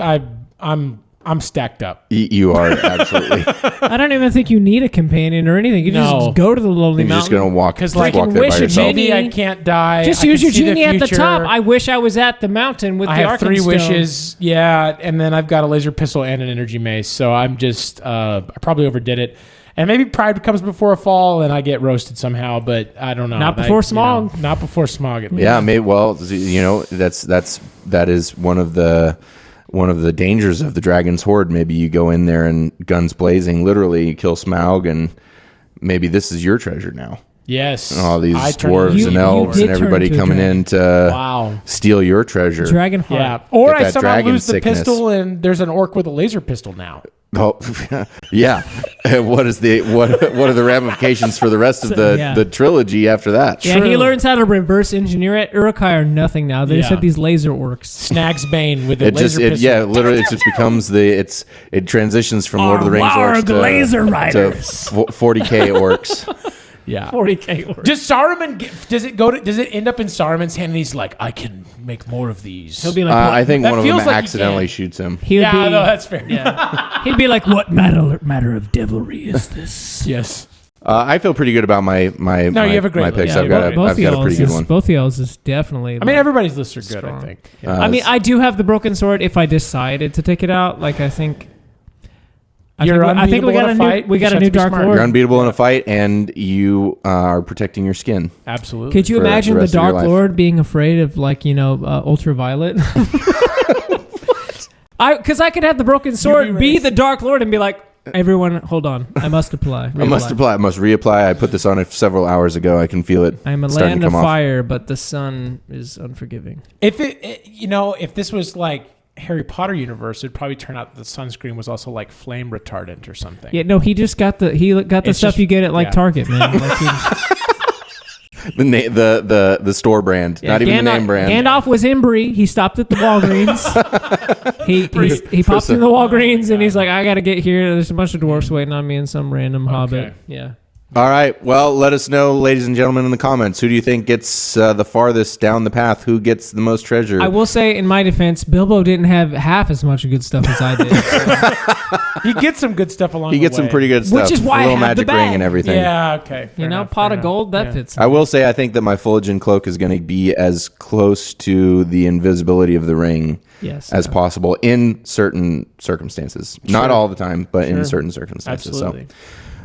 [SPEAKER 2] I'm stacked up.
[SPEAKER 3] you are absolutely.
[SPEAKER 1] I don't even think you need a companion or anything. You
[SPEAKER 2] No.
[SPEAKER 1] just go to the Lonely
[SPEAKER 3] You're just
[SPEAKER 1] Mountain.
[SPEAKER 3] gonna walk.
[SPEAKER 2] Because
[SPEAKER 3] Just
[SPEAKER 2] like,
[SPEAKER 3] walk there by
[SPEAKER 1] wish a
[SPEAKER 3] yourself.
[SPEAKER 1] genie-
[SPEAKER 2] maybe I can't die.
[SPEAKER 1] Just
[SPEAKER 2] I
[SPEAKER 1] use
[SPEAKER 2] can
[SPEAKER 1] your
[SPEAKER 2] see
[SPEAKER 1] genie at the
[SPEAKER 2] future.
[SPEAKER 1] top. I wish I was at the mountain with
[SPEAKER 2] I
[SPEAKER 1] the
[SPEAKER 2] have 3
[SPEAKER 1] Arkenstone.
[SPEAKER 2] wishes, yeah, and then I've got a laser pistol and an energy mace, so I'm just, I probably overdid it. And maybe pride comes before a fall, and I get roasted somehow, but I don't know.
[SPEAKER 1] Not before Smog.
[SPEAKER 2] Not before Smog, at least.
[SPEAKER 3] Yeah, maybe. Well, that is one of the dangers of the Dragon's Horde. Maybe you go in there and guns blazing, literally you kill Smaug, and maybe this is your treasure now.
[SPEAKER 2] Yes.
[SPEAKER 3] And all these
[SPEAKER 2] I turned
[SPEAKER 3] dwarves
[SPEAKER 2] you-
[SPEAKER 3] and
[SPEAKER 1] you
[SPEAKER 3] elves
[SPEAKER 1] did
[SPEAKER 3] and
[SPEAKER 1] turn
[SPEAKER 3] everybody
[SPEAKER 1] into a
[SPEAKER 3] coming
[SPEAKER 1] dragon.
[SPEAKER 3] in to
[SPEAKER 2] Wow.
[SPEAKER 3] steal your treasure.
[SPEAKER 1] Dragon Heart.
[SPEAKER 2] Yeah. Or
[SPEAKER 3] Get
[SPEAKER 2] I
[SPEAKER 3] that
[SPEAKER 2] somehow
[SPEAKER 3] dragon
[SPEAKER 2] lose the
[SPEAKER 3] sickness.
[SPEAKER 2] pistol, and there's an orc with a laser pistol now.
[SPEAKER 3] Oh, yeah. What are the ramifications for the rest of the trilogy after that?
[SPEAKER 1] Yeah, he
[SPEAKER 2] True.
[SPEAKER 1] learns how to reverse engineer it. Uruk-hai are nothing now. They just
[SPEAKER 2] Yeah.
[SPEAKER 1] have these laser orcs.
[SPEAKER 2] Snags Bane with a
[SPEAKER 3] It
[SPEAKER 2] laser
[SPEAKER 3] just
[SPEAKER 2] pistol.
[SPEAKER 3] literally it just becomes it transitions from Lord of the Rings orcs to
[SPEAKER 1] laser
[SPEAKER 3] to
[SPEAKER 1] riders.
[SPEAKER 3] 40k orcs.
[SPEAKER 2] Yeah.
[SPEAKER 1] 40k orcs.
[SPEAKER 2] Does Saruman does it end up in Saruman's hand and he's like, I can make more of these?
[SPEAKER 1] He'll be like,
[SPEAKER 3] I think
[SPEAKER 2] That
[SPEAKER 3] one of them
[SPEAKER 2] feels like he
[SPEAKER 3] accidentally
[SPEAKER 2] can.
[SPEAKER 3] shoots him.
[SPEAKER 1] he would
[SPEAKER 2] Yeah,
[SPEAKER 1] be,
[SPEAKER 2] no, that's fair.
[SPEAKER 1] yeah. He'd be like, what matter of devilry is this?
[SPEAKER 2] Yes.
[SPEAKER 3] I feel pretty good about my
[SPEAKER 2] you have a great
[SPEAKER 3] my
[SPEAKER 2] list.
[SPEAKER 3] picks.
[SPEAKER 2] Yeah,
[SPEAKER 3] I've got
[SPEAKER 1] Both
[SPEAKER 3] a pretty good one.
[SPEAKER 1] Both of y'all's is definitely.
[SPEAKER 2] I mean, everybody's lists are good,
[SPEAKER 1] Strong.
[SPEAKER 2] I think.
[SPEAKER 1] I mean, I do have the broken sword. If I decided to take it out, like I think. I
[SPEAKER 2] You're
[SPEAKER 1] think we
[SPEAKER 2] unbeatable
[SPEAKER 1] got
[SPEAKER 2] in
[SPEAKER 1] a
[SPEAKER 2] a
[SPEAKER 1] new
[SPEAKER 2] fight.
[SPEAKER 1] we
[SPEAKER 2] You
[SPEAKER 1] got
[SPEAKER 2] just
[SPEAKER 1] a
[SPEAKER 2] have
[SPEAKER 1] new
[SPEAKER 2] to be
[SPEAKER 1] Dark
[SPEAKER 2] smart.
[SPEAKER 1] Lord.
[SPEAKER 3] You're unbeatable in a fight, and you are protecting your skin.
[SPEAKER 2] Absolutely.
[SPEAKER 1] Could you
[SPEAKER 3] for
[SPEAKER 1] imagine
[SPEAKER 3] the
[SPEAKER 1] the
[SPEAKER 3] rest of your
[SPEAKER 1] Dark
[SPEAKER 3] life.
[SPEAKER 1] Lord being afraid of ultraviolet? Because I could have the broken sword, be the Dark Lord, and be like, everyone, hold on, I must apply.
[SPEAKER 3] I must apply. I must reapply. I put this on it several hours ago. I can feel it.
[SPEAKER 1] I'm a
[SPEAKER 3] starting
[SPEAKER 1] land
[SPEAKER 3] to
[SPEAKER 1] of
[SPEAKER 3] come off.
[SPEAKER 1] fire, but the sun is unforgiving.
[SPEAKER 2] If if this was like Harry Potter universe, it'd probably turn out that the sunscreen was also like flame retardant or something.
[SPEAKER 1] Yeah, no, he just got the
[SPEAKER 2] It's
[SPEAKER 1] stuff
[SPEAKER 2] just-
[SPEAKER 1] you get at like
[SPEAKER 2] yeah.
[SPEAKER 1] Target, man. Like
[SPEAKER 3] The store brand, not even the name brand.
[SPEAKER 1] Gandalf was in Brie. He stopped at the Walgreens. he popped in the Walgreens and he's like, I got to get here. There's a bunch of dwarfs waiting on me and some random hobbit. Yeah.
[SPEAKER 3] All right. Well, let us know, ladies and gentlemen, in the comments. Who do you think gets the farthest down the path? Who gets the most treasure?
[SPEAKER 1] I will say, in my defense, Bilbo didn't have half as much good stuff as I did. So,
[SPEAKER 2] He gets some good stuff along
[SPEAKER 3] He
[SPEAKER 2] the
[SPEAKER 3] gets some
[SPEAKER 2] way.
[SPEAKER 3] pretty good stuff.
[SPEAKER 1] Which is why
[SPEAKER 3] a
[SPEAKER 1] I
[SPEAKER 3] little
[SPEAKER 1] have the
[SPEAKER 3] magic ring
[SPEAKER 1] bag.
[SPEAKER 3] and everything.
[SPEAKER 2] Yeah, okay. Fair enough,
[SPEAKER 1] pot
[SPEAKER 2] fair
[SPEAKER 1] of gold, that
[SPEAKER 2] enough.
[SPEAKER 1] fits.
[SPEAKER 3] I will say, I think that my Fulgen cloak is going to be as close to the invisibility of the ring
[SPEAKER 1] Yes.
[SPEAKER 3] as possible in certain circumstances. Not all the time, but in certain circumstances.
[SPEAKER 2] Absolutely.
[SPEAKER 3] So,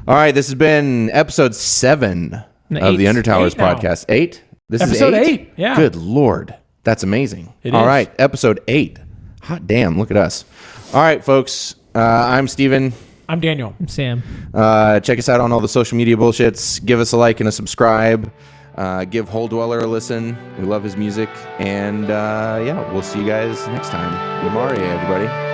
[SPEAKER 3] all right, this has been episode 7
[SPEAKER 1] No,
[SPEAKER 3] of the
[SPEAKER 1] 8.
[SPEAKER 3] Undertowers
[SPEAKER 2] 8 now.
[SPEAKER 3] podcast. 8? This
[SPEAKER 2] Episode
[SPEAKER 3] is
[SPEAKER 2] 8, yeah.
[SPEAKER 3] Good Lord. That's amazing.
[SPEAKER 2] It
[SPEAKER 3] All
[SPEAKER 2] is.
[SPEAKER 3] right, episode 8. Hot damn, look at us. All right, folks. I'm Steven.
[SPEAKER 2] I'm Daniel.
[SPEAKER 1] Sam.
[SPEAKER 3] Check us out on all the social media bullshits. Give us a like and a subscribe. Give Hole Dweller a listen. We love his music. And yeah, we'll see you guys next time. Yamari, everybody.